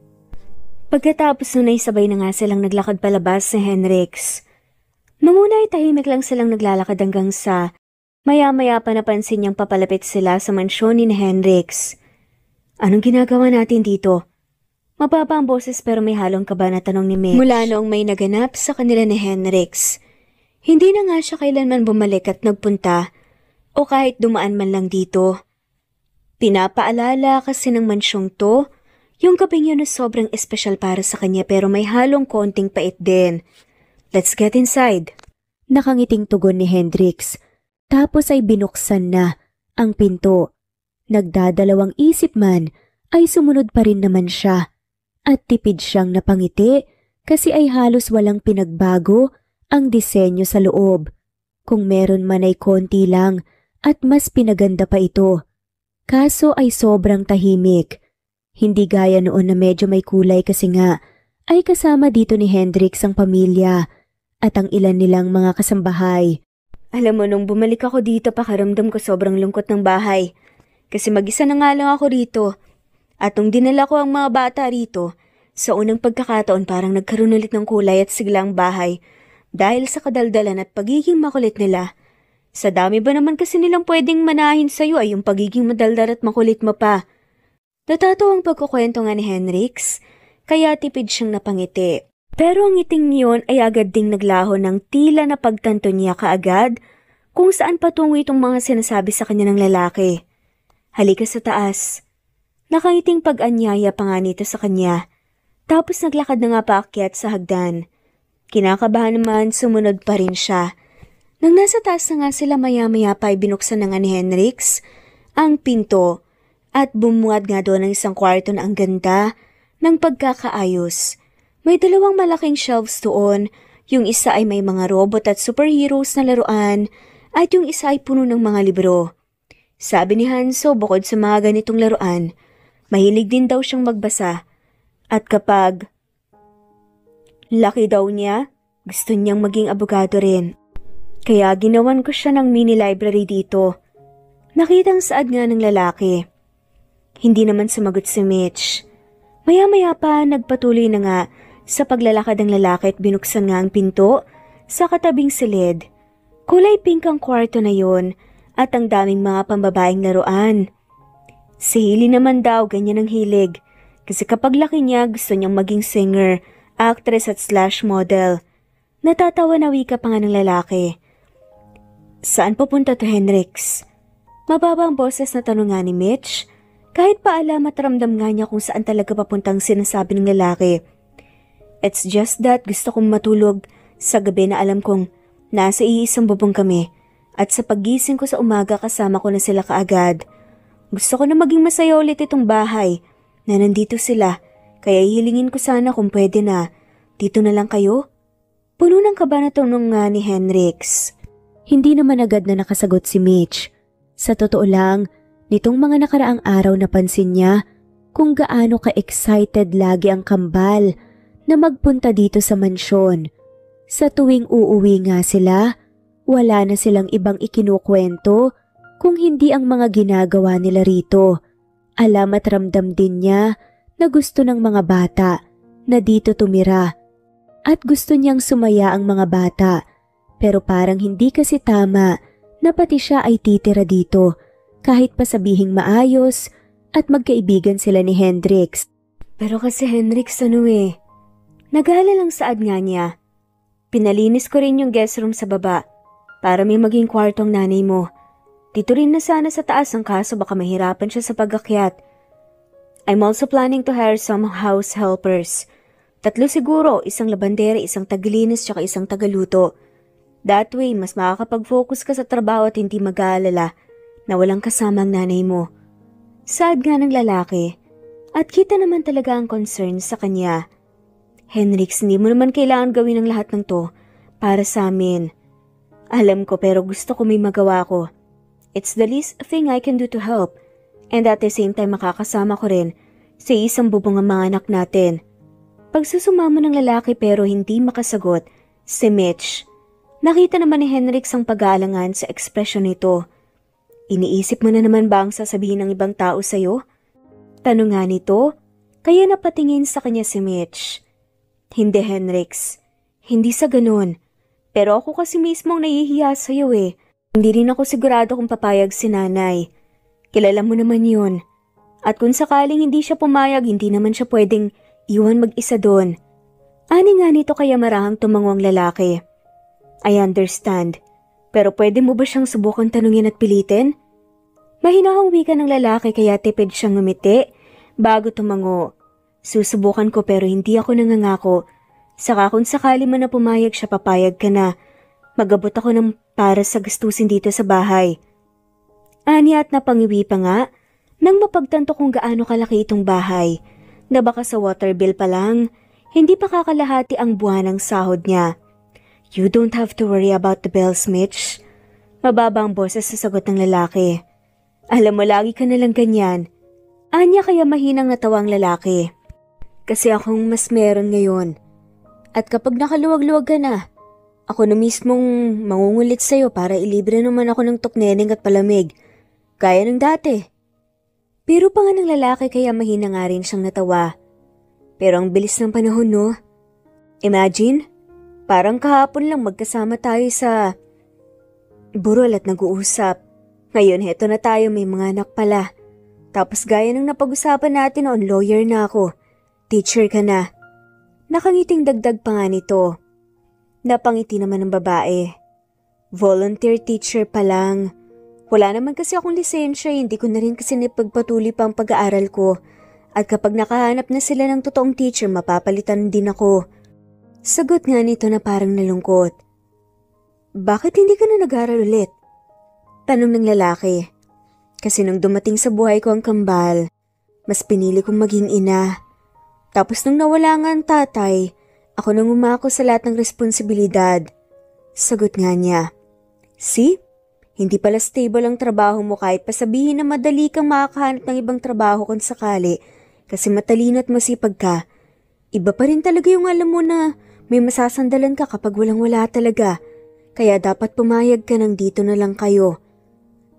Pagkatapos nun ay sabay na nga silang naglakad palabas si Hendrix. Nung una ay tahimik lang silang naglalakad hanggang sa maya-maya pa napansin niyang papalapit sila sa mansyon ni Hendrix. Anong ginagawa natin dito? Mababa ang boses pero may halong kaba na tanong ni Mitch. Mula noong may naganap sa kanila ni Hendrix, hindi na nga siya kailanman bumalik at nagpunta o kahit dumaan man lang dito. Pinapaalala kasi ng mansyong to Yung kapeng yun na sobrang espesyal para sa kanya pero may halong konting pait din. Let's get inside. Nakangiting tugon ni Hendrix. Tapos ay binuksan na ang pinto. Nagdadalawang isip man ay sumunod pa rin naman siya. At tipid siyang napangiti kasi ay halos walang pinagbago ang disenyo sa loob. Kung meron man ay konti lang at mas pinaganda pa ito. Kaso ay sobrang tahimik. Hindi gaya noon na medyo may kulay kasi nga ay kasama dito ni Hendrix ang pamilya at ang ilan nilang mga kasambahay. Alam mo, nung bumalik ako dito, pakaramdam ko sobrang lungkot ng bahay. Kasi mag-isa na nga lang ako rito. At nung dinala ko ang mga bata rito, sa unang pagkakataon parang nagkaroon ulit ng kulay at sigla ang bahay dahil sa kadaldalan at pagiging makulit nila. Sa dami ba naman kasi nilang pwedeng manahin sa'yo ay yung pagiging madaldal at makulit mo pa. Natatawa ang pagkukwento nga ni Hendrix, kaya tipid siyang napangiti. Pero ang ngiting niyon ay agad ding naglaho ng tila na pagtanto niya kaagad kung saan patungo itong mga sinasabi sa kanya ng lalaki. Halika sa taas. Nakangiting pag-anyaya pa nga nito sa kanya. Tapos naglakad na nga paakyat sa hagdan. Kinakabahan naman, sumunod pa rin siya. Nang nasa taas na nga sila maya-maya pa ay binuksan na nga ni Hendrix ang pinto at bumuhat nga doon ng isang kwarto na ang ganda ng pagkakaayos. May dalawang malaking shelves doon, yung isa ay may mga robot at superheroes na laruan at yung isa ay puno ng mga libro. Sabi ni Hanso, bukod sa mga ganitong laruan, mahilig din daw siyang magbasa. At kapag laki daw niya, gusto niyang maging abogado rin. Kaya ginawan ko siya ng mini library dito. Nakitang saad nga ng lalaki. Hindi naman sumagot si Mitch. Maya-maya pa nagpatuloy na nga sa paglalakad ng lalaki at binuksan nga ang pinto sa katabing silid. Kulay pink ang kwarto na yon at ang daming mga pambabaeng laruan. Si Hailey naman daw ganyan ang hilig kasi kapag laki niya gusto niyang maging singer, actress at slash model. Natatawa na wika pa nga ng lalaki. Saan pupunta to, Hendrix? Mababa ang boses na tanong nga ni Mitch. Kahit pa alam at ramdam nga niya kung saan talaga papuntang sinasabi ng lalaki. It's just that gusto kong matulog sa gabi na alam kong nasa iisang bubong kami at sa paggising ko sa umaga kasama ko na sila kaagad. Gusto ko na maging masaya ulit itong bahay na nandito sila kaya hihilingin ko sana kung pwede na. Dito na lang kayo? Puno ng kaba na tanong nga ni Hendrix. Hindi naman agad na nakasagot si Mitch. Sa totoo lang, nitong mga nakaraang araw napansin niya kung gaano ka-excited lagi ang kambal na magpunta dito sa mansyon. Sa tuwing uuwi nga sila, wala na silang ibang ikinukwento kung hindi ang mga ginagawa nila rito. Alam at ramdam din niya na gusto ng mga bata na dito tumira at gusto niyang sumaya ang mga bata pero parang hindi kasi tama na pati siya ay titira dito. Kahit pa sabihing maayos at magkaibigan sila ni Hendrix. Pero kasi Hendrix naghala lang saad nga niya. Pinalinis ko rin yung guest room sa baba para may maging kwartong nanay mo. Dito rin na sana sa taas ang kaso baka mahirapan siya sa pag-akyat. I'm also planning to hire some house helpers. 3 siguro, isang labandera, isang taglinis, tsaka isang tagaluto. That way, mas makakapag-focus ka sa trabaho at hindi mag-aalala na walang kasama ang nanay mo. Saad nga ng lalaki at kita naman talaga ang concern sa kanya. Hendrix, hindi mo naman kailangan gawin ang lahat ng to para sa amin. Alam ko pero gusto ko may magawa ko. It's the least thing I can do to help and at the same time makakasama ko rin sa isang bubong ang mga anak natin. Pagsusumamo ng lalaki pero hindi makasagot si Mitch. Nakita naman ni Hendrix ang pag-aalangan sa ekspresyon nito. Iniisip mo na naman ba ang sasabihin ng ibang tao sa'yo? Tanong nga nito, kaya napatingin sa kanya si Mitch. Hindi Hendrix, hindi sa ganun. Pero ako kasi mismong nahihiya sa'yo eh. Hindi rin ako sigurado kung papayag si nanay. Kilala mo naman yun. At kung sakaling hindi siya pumayag, hindi naman siya pwedeng iwan mag-isa doon. Ani nga nito kaya marahang tumango ang lalaki. I understand. Pero pwede mo ba siyang subukan tanungin at pilitin? Mahinahong wika ng lalaki kaya tipid siyang ngumiti bago tumango. Susubukan ko pero hindi ako nangangako. Saka kung sakali man na pumayag siya, papayag ka na. Magabot ako ng para sa gastusin dito sa bahay. Anya at napangiwi pa nga nang mapagtanto kung gaano kalaki itong bahay na baka sa water bill pa lang, hindi pa kakalahati ang buwan ng sahod niya. You don't have to worry about the bills, Mitch. Mababa ang boses sa sagot ng lalaki. Alam mo, lagi ka nalang ganyan. Anya kaya mahinang natawa ang lalaki. Kasi akong mas meron ngayon. At kapag nakaluwag-luwag ka na, ako na mismong mangungulit sa'yo para ilibre naman ako ng tukneneng at palamig. Gaya ng dati. Pero pa nga ng lalaki kaya mahina nga rin siyang natawa. Pero ang bilis ng panahon, no? Imagine, parang kahapon lang magkasama tayo sa burol at nag-uusap. Ngayon, heto na tayo, may mga anak pala. Tapos gaya ng napag-usapan natin noon, lawyer na ako. Teacher ka na. Nakangiting dagdag pa nga nito. Napangiti naman ng babae. Volunteer teacher pa lang. Wala naman kasi akong lisensya, hindi ko na rin kasi napagpatuloy pa ang pag-aaral ko. At kapag nakahanap na sila ng totoong teacher, mapapalitan din ako. Sagot nga nito na parang nalungkot. Bakit hindi ka na nag-aaral ulit? Tanong ng lalaki. Kasi nung dumating sa buhay ko ang kambal, mas pinili kong maging ina. Tapos nung nawala nga ang tatay, ako nang umako sa lahat ng responsibilidad. Sagot nga niya. See? Hindi pala stable ang trabaho mo kahit pasabihin na madali kang makakahanap ng ibang trabaho kung sakali kasi matalino at masipag ka. Iba pa rin talaga yung alam mo na may masasandalan ka kapag walang-wala talaga. Kaya dapat pumayag ka nang dito na lang kayo.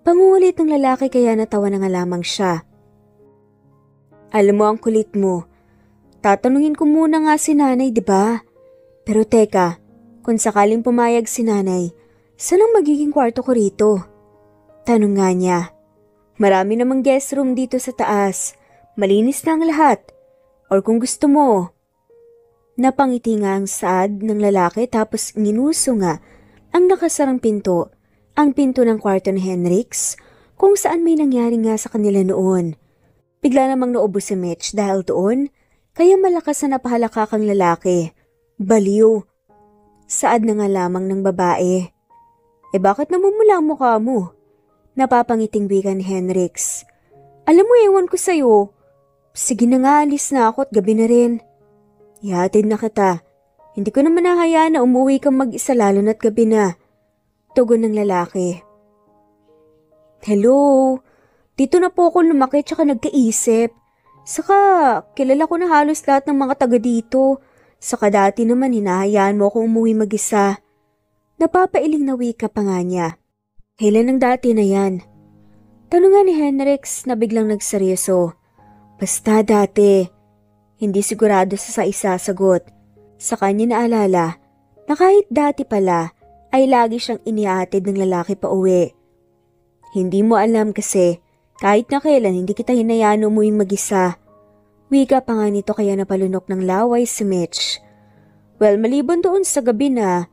Pangungulit ng lalaki kaya natawa na nga lamang siya. Alam mo ang kulit mo. Tatanungin ko muna nga si nanay, di ba? Pero teka, kung sakaling pumayag si nanay, saan ang magiging kwarto ko rito? Tanong nga niya. Marami namang guest room dito sa taas. Malinis na ang lahat. Or kung gusto mo. Napangiti nga ang saad ng lalaki tapos ginuso nga ang nakasarang pinto. Ang pinto ng kwarto ni Henrix kung saan may nangyari nga sa kanila noon. Bigla namang naubo si Mitch dahil doon, kaya malakas na napahalakak ang lalaki. Baliw. Saad na nga lamang ng babae. Bakit namumula ang mukha mo? Napapangiting wika ni Henrix. Alam mo, ewan ko sa'yo. Sige na nga, alis na ako at gabi na rin. Ihatid na kita. Hindi ko naman nahayaan na umuwi kang mag-isa lalo na't gabi na. Tugon ng lalaki. Hello, dito na po ako lumaki tsaka nagkaisip. Saka, kilala ko na halos lahat ng mga taga dito. Saka dati naman hinahayaan mo akong umuwi mag-isa. Napapailing na wika pa nga niya. Kailan ang dati na yan? Tanong nga ni Henrix na biglang nagseryoso. Basta dati. Hindi sigurado sa isasagot. Sa kanya naalala na kahit dati pala, ay lagi siyang inihatid ng lalaki pa uwi. Hindi mo alam kasi, kahit na kailan hindi kita hinayaan umuwing mag-isa. Wika pa nga nito kaya napalunok ng laway si Mitch. Well, maliban doon sa gabi na,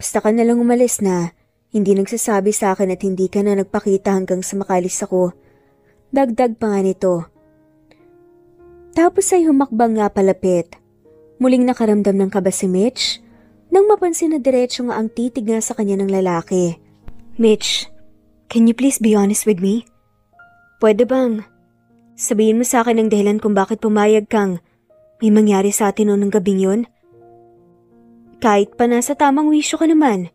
basta ka na lang umalis na, hindi nagsasabi sa akin at hindi ka na nagpakita hanggang sa makalis ako. Dagdag pa nga nito. Tapos ay humakbang nga palapit. Muling nakaramdam ng kaba si Mitch, nang mapansin na diretso nga ang titig nga sa kanya ng lalaki. Mitch, can you please be honest with me? Pwede bang sabihin mo sa akin ang dahilan kung bakit pumayag kang may mangyari sa atin noong gabing yun? Kahit pa nasa tamang wisyo ka naman.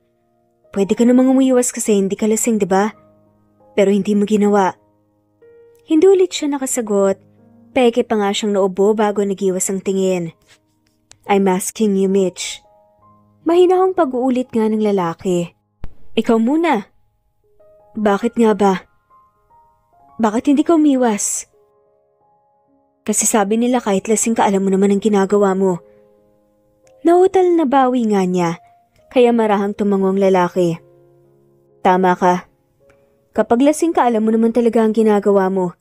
Pwede ka namang umuiwas kasi hindi ka lasing, diba? Pero hindi mo ginawa. Hindi ulit siya nakasagot. Peke pa nga siyang naubo bago nagiwas ang tingin. I'm asking you, Mitch. Mahinahong pag-uulit nga ng lalaki. Ikaw muna. Bakit nga ba? Bakit hindi ka umiwas? Kasi sabi nila kahit lasing ka alam mo naman ang ginagawa mo. Nautal na bawi nga niya, kaya marahang tumango ang lalaki. Tama ka. Kapag lasing ka alam mo naman talaga ang ginagawa mo.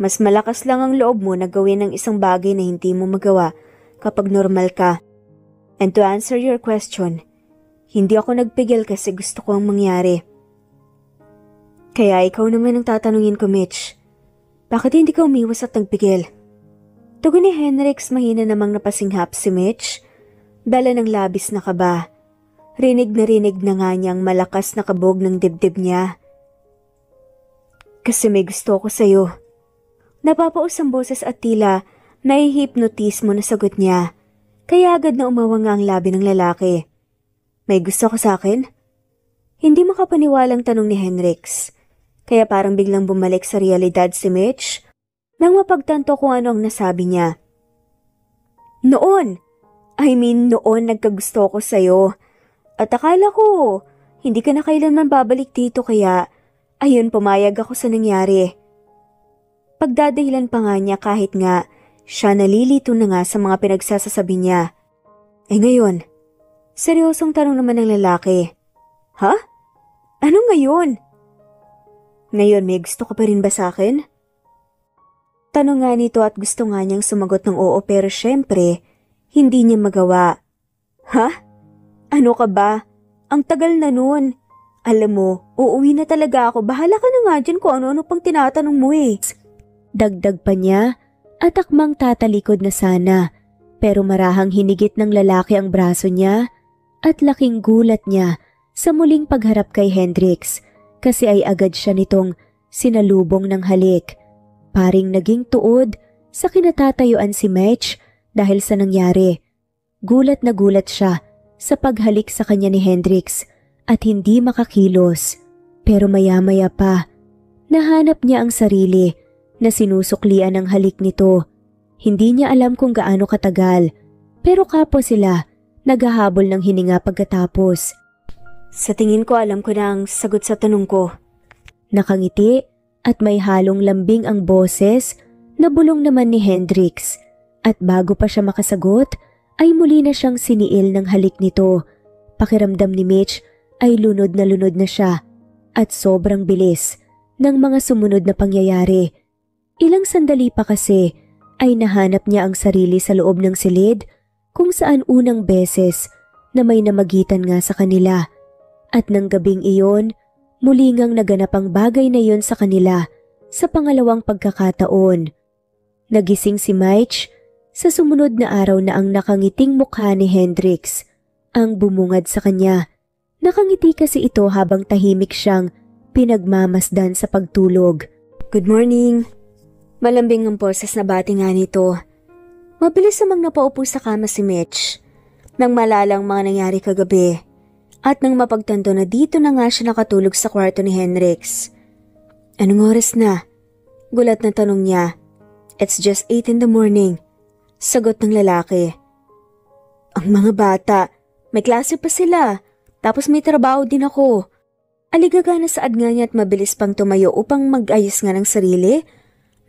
Mas malakas lang ang loob mo na gawin ng isang bagay na hindi mo magawa kapag normal ka. And to answer your question, hindi ako nagpigil kasi gusto ko ang mangyari. Kaya ikaw naman ang tatanungin ko, Mitch. Bakit hindi ka umiwas at nagpigil? Tugon ni Henrix mahina namang napasinghap si Mitch. Dala ng labis na kaba. Rinig na nga niyang malakas na kabog ng dibdib niya. Kasi may gusto ko sa'yo. Napapaus ang boses at tila nai-hypnotismo na sagot niya. Kaya agad na umawang ang labi ng lalaki. May gusto ka sa akin? Hindi makapaniwalang tanong ni Henrix. Kaya parang biglang bumalik sa realidad si Mitch nang mapagtanto kung ano ang nasabi niya. Noon nagkagusto ko sa'yo. At akala ko, hindi ka na kailanman babalik dito kaya ayun pumayag ako sa nangyari. Pagdadahilan pa nga niya kahit nga siya nalilito na nga sa mga pinagsasasabi niya. Ngayon, seryosong tanong naman ng lalaki. Ha? Ano ngayon? Ngayon may gusto ka pa rin ba sa akin? Tanong nga nito at gusto nga niyang sumagot ng oo pero syempre, hindi niya magawa. Ha? Ano ka ba? Ang tagal na nun. Alam mo, uuwi na talaga ako. Bahala ka na nga dyan kung ano-ano pang tinatanong mo eh. Dagdag pa niya at akmang tatalikod na sana pero marahang hinigit ng lalaki ang braso niya at laking gulat niya sa muling pagharap kay Henrix kasi ay agad siya nitong sinalubong ng halik. Paring naging tuod sa kinatatayuan si Mitch dahil sa nangyari. Gulat na gulat siya sa paghalik sa kanya ni Henrix at hindi makakilos. Pero maya-maya pa, nahanap niya ang sarili na sinusuklian ng halik nito. Hindi niya alam kung gaano katagal, pero kapwa sila naghahabol ng hininga pagkatapos. Sa tingin ko alam ko na ang sagot sa tanong ko. Nakangiti at may halong lambing ang boses na bulong naman ni Henrix. At bago pa siya makasagot, ay muli na siyang siniil ng halik nito. Pakiramdam ni Mitch ay lunod na siya at sobrang bilis ng mga sumunod na pangyayari. Ilang sandali pa kasi ay nahanap niya ang sarili sa loob ng silid kung saan unang beses na may namagitan nga sa kanila. At ng gabing iyon, muli ngang naganap ang bagay na iyon sa kanila sa pangalawang pagkakataon. Nagising si Mitch sa sumunod na araw na ang nakangiting mukha ni Henrix ang bumungad sa kanya. Nakangiti kasi ito habang tahimik siyang pinagmamasdan sa pagtulog. Good morning. Malambing ang boses na bati nga nito. Mabilis namang napaupo sa kama si Mitch nang malalang mga nangyari kagabi at nang mapagtanto na dito na nga siya nakatulog sa kwarto ni Henrix. Anong oras na? Gulat na tanong niya. It's just 8 in the morning. Sagot ng lalaki. Ang mga bata, may klase pa sila. Tapos may trabaho din ako. Aligaga na saad nga niya at mabilis pang tumayo upang mag-ayos nga ng sarili.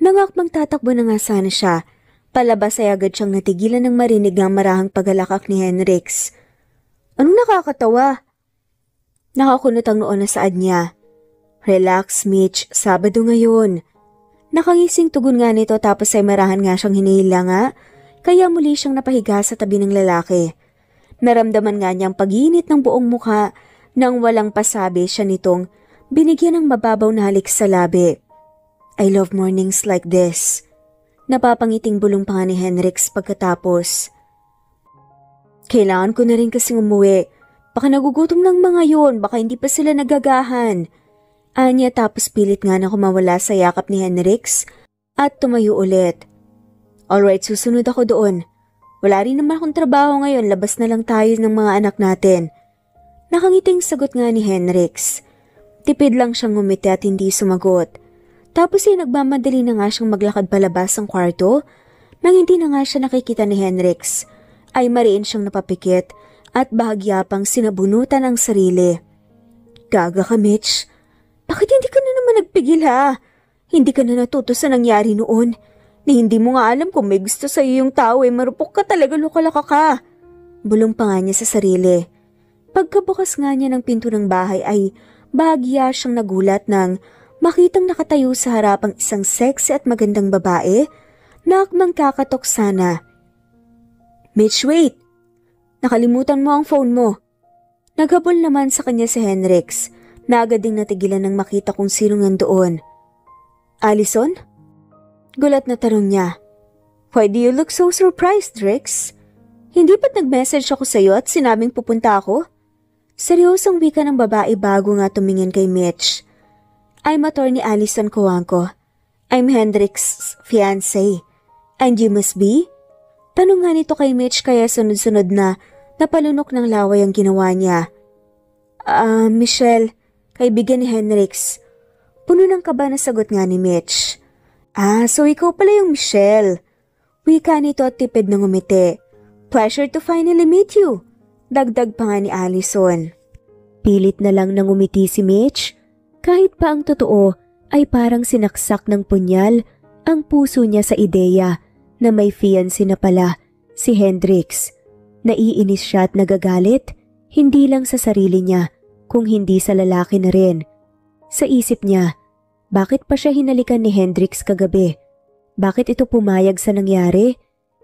Nangakbang tatakbo na nga sana siya. Palabas ay agad siyang natigilan ng marinig ang marahang paghalakak ni Henrix. Anong nakakatawa? Nakakunot ang noon na saad niya. Relax, Mitch. Sabado ngayon. Nakangising tugon nga nito tapos ay marahan nga siyang hinihila nga. Kaya muli siyang napahiga sa tabi ng lalaki. Naramdaman nga niyang pag-iinit ng buong mukha nang walang pasabi siya nitong binigyan ng mababaw na halik sa labi. I love mornings like this. Napapangiting bulong pa nga ni Henrix pagkatapos. Kailangan ko na rin kasing umuwi. Baka nagugutom ng mga yon, baka hindi pa sila nagagahan. Anya tapos pilit nga na kumawala sa yakap ni Henrix at tumayo ulit. Alright, susunod ako doon. Wala rin naman akong trabaho ngayon, labas na lang tayo ng mga anak natin. Nakangiting sagot nga ni Henrix. Tipid lang siyang ngumiti at hindi sumagot. Tapos ay nagmamadali na nga siyang maglakad palabas ng kwarto. Nang hindi na nga siya nakikita ni Henrix, ay mariin siyang napapikit at bahagya pang sinabunutan ang sarili. Gaga ka, Mitch. Bakit hindi ka na naman nagpigil ha? Hindi ka na natuto sa nangyari noon. Ni hindi mo nga alam kung may gusto sa'yo yung tao marupok ka talaga, lukalaka ka. Bulong pa nga niya sa sarili. Pagkabukas nga niya ng pinto ng bahay ay bahagya siyang nagulat nang makitang nakatayo sa harapang isang sexy at magandang babae na akmang kakatok sana. Mitch, wait! Nakalimutan mo ang phone mo. Naghabol naman sa kanya si Henrix na agad ding natigilan nang makita kung sino nandoon. Allison? Gulat na tanong niya. Why do you look so surprised, Rex? Hindi ba't nag-message ako sa'yo at sinabing pupunta ako? Seryosong wika ng babae bago nga tumingin kay Mitch. I'm attorney Allison Coanco. I'm Hendrix's fiancé. And you must be? Tanong nga nito kay Mitch kaya sunod-sunod na napalunok ng laway ang ginawa niya. Michelle, kaibigan ni Hendrix. Puno ng kaba na sagot nga ni Mitch. So ikaw pala yung Michelle. Wika nito at tipid ng umiti. Pleasure to finally meet you. Dagdag pa nga ni Allison. Pilit na lang nang umiti si Mitch. Kahit pa ang totoo ay parang sinaksak ng punyal ang puso niya sa ideya na may fiancé na pala si Hendrix. Naiinis siya at nagagalit, hindi lang sa sarili niya, kung hindi sa lalaki na rin. Sa isip niya, bakit pa siya hinalikan ni Hendrix kagabi? Bakit ito pumayag sa nangyari?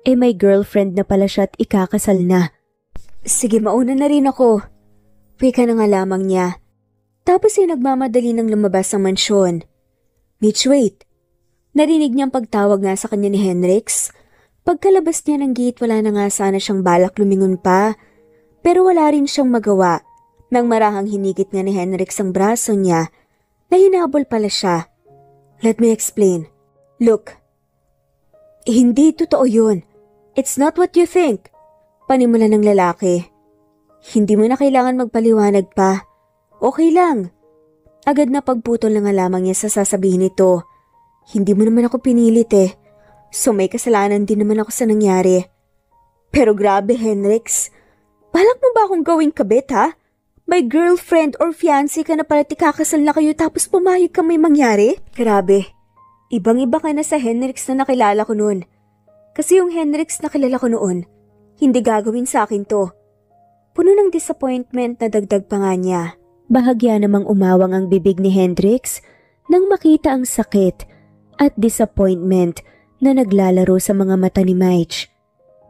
May girlfriend na pala siya at ikakasal na. Sige, mauna na rin ako. Wika na nga lamang niya. Tapos ay nagmamadali ng lumabas ng mansyon. Mitch, wait. Narinig niyang pagtawag nga sa kanya ni Hendrix. Pagkalabas niya ng gate, wala na nga sana siyang balak lumingon pa. Pero wala rin siyang magawa. Nang marahang hinigit nga ni Hendrix ang braso niya, na hinabol pala siya. Let me explain. Look, hindi totoo yun. It's not what you think. Panimula ng lalaki. Hindi mo na kailangan magpaliwanag pa. Okay lang. Agad na pagputol na nga lamang niya sa sasabihin nito. Hindi mo naman ako pinilit eh. So may kasalanan din naman ako sa nangyari. Pero grabe, Hendrix. Balak mo ba akong gawing kabit, ha? May girlfriend or fiancé ka na pala at ikakasal na kayo tapos pumayag ka may mangyari? Grabe. Ibang-iba ka na sa Hendrix na nakilala ko noon. Kasi yung Hendrix na kilala ko noon, hindi gagawin sa akin to. Puno ng disappointment na dagdag pa nga niya. Bahagya namang umawang ang bibig ni Hendrix nang makita ang sakit at disappointment na naglalaro sa mga mata ni Mitch.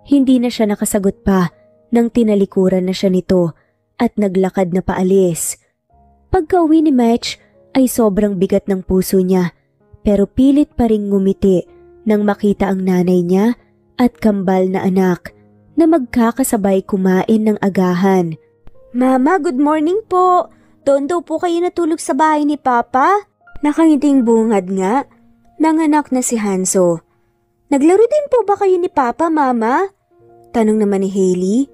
Hindi na siya nakasagot pa nang tinalikuran na siya nito at naglakad na paalis. Pagka-uwi ni Mitch ay sobrang bigat ng puso niya pero pilit pa ring ngumiti nang makita ang nanay niya at kambal na anak na magkakasabay kumain ng agahan. Mama, good morning po. Doon daw po kayo natulog sa bahay ni Papa. Nakangiting bungad nga. Nanganak na si Hanso. Naglaro din po ba kayo ni Papa, Mama? Tanong naman ni Hailey.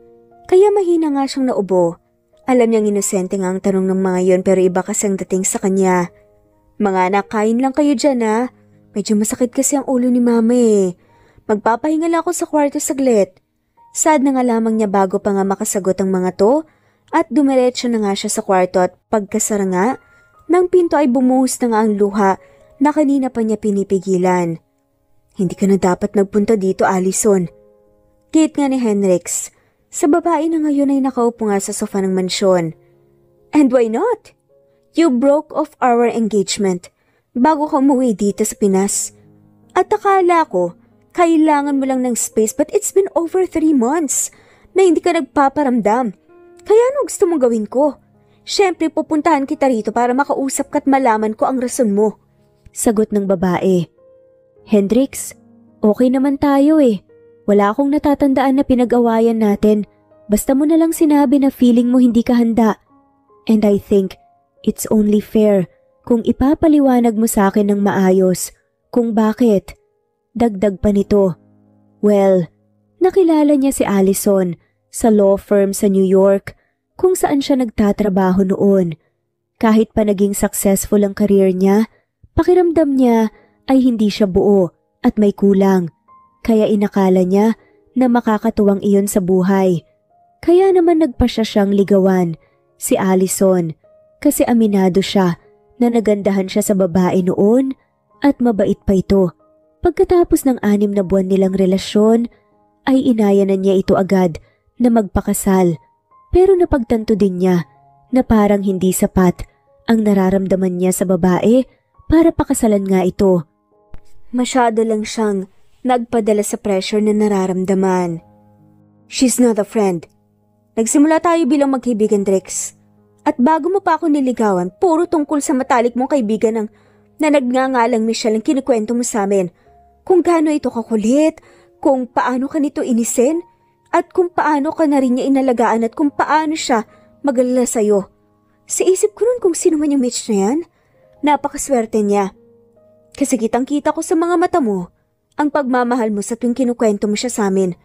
Kaya mahina nga siyang naubo. Alam niyang inosente nga ang tanong ng mga yon pero iba kasi ang dating sa kanya. Mga anak, kain lang kayo dyan ha. Medyo masakit kasi ang ulo ni Mama eh. Magpapahinga lang ako sa kwarto saglit. Sad na nga lamang niya bago pa nga makasagot ang mga to at dumiretso na nga siya sa kwarto at pagkasara nga ng pinto ay bumuhos na nga ang luha na kanina pa niya pinipigilan. Hindi ka na dapat nagpunta dito, Allison. Gate nga ni Hendrix. Sa babae na ngayon ay nakaupo nga sa sofa ng mansyon. And why not? You broke off our engagement bago ka umuwi dito sa Pinas. At akala ko, kailangan mo lang ng space but it's been over 3 months na hindi ka nagpaparamdam. Kaya ano gusto mong gawin ko? Siyempre pupuntahan kita rito para makausap ka at malaman ko ang rason mo. Sagot ng babae. Hendrix, okay naman tayo eh. Wala akong natatandaan na pinag-awayan natin. Basta mo na lang sinabi na feeling mo hindi ka handa. And I think it's only fair kung ipapaliwanag mo sa akin ng maayos kung bakit. Dagdag pa nito. Well, nakilala niya si Allison sa law firm sa New York kung saan siya nagtatrabaho noon. Kahit pa naging successful ang career niya, pakiramdam niya ay hindi siya buo at may kulang. Kaya inakala niya na makakatuwang iyon sa buhay. Kaya naman nagpasya siyang ligawan, si Allison, kasi aminado siya na nagandahan siya sa babae noon at mabait pa ito. Pagkatapos ng 6 na buwan nilang relasyon, ay inaya na niya ito agad na magpakasal. Pero napagtanto din niya na parang hindi sapat ang nararamdaman niya sa babae para pakasalan nga ito. Masyado lang siyang nagpadala sa pressure na nararamdaman. She's not a friend. Nagsimula tayo bilang magkaibigan, Drex. At bago mo pa ako niligawan, puro tungkol sa matalik mong kaibigan na nagngangalang Michelle ang kinikwento mo sa amin. Kung gaano ito kakulit, kung paano ka nito inisin at kung paano ka na rin niya inalagaan at kung paano siya mag-alala sa'yo. Sa isip ko nun kung sino man yung Mitch na yan, napakaswerte niya. Kasi kitang-kita ko sa mga mata mo ang pagmamahal mo sa tuwing kinukwento mo siya sa amin.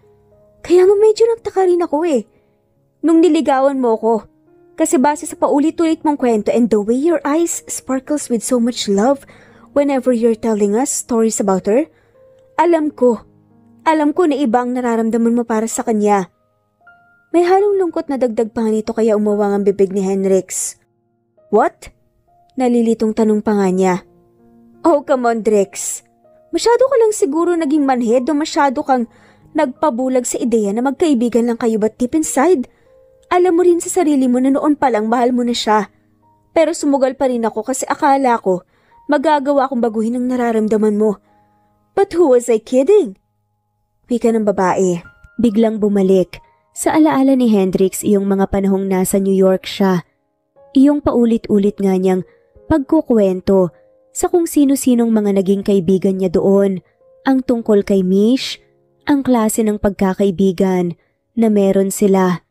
Kaya mo medyo nagtaka rin ako eh. Nung niligawan mo ko, kasi base sa paulit-ulit mong kwento and the way your eyes sparkles with so much love whenever you're telling us stories about her, alam ko na iba ang nararamdaman mo para sa kanya. May halong lungkot na dagdag pa nga nito kaya umawang ang bibig ni Henrix. What? Nalilitong tanong pa nga niya. Oh, come on, Drex. Masyado ka lang siguro naging manhead o masyado kang nagpabulag sa ideya na magkaibigan lang kayo but deep inside, alam mo rin sa sarili mo na noon pa lang mahal mo na siya. Pero sumugal pa rin ako kasi akala ko magagawa kong baguhin ang nararamdaman mo. But who was I kidding? Wika ng babae. Biglang bumalik sa alaala ni Hendrix iyong mga panahong nasa New York siya. Iyong paulit-ulit nga niyang pagkukwento sa kung sino-sinong mga naging kaibigan niya doon, ang tungkol kay Mish, ang klase ng pagkakaibigan na meron sila,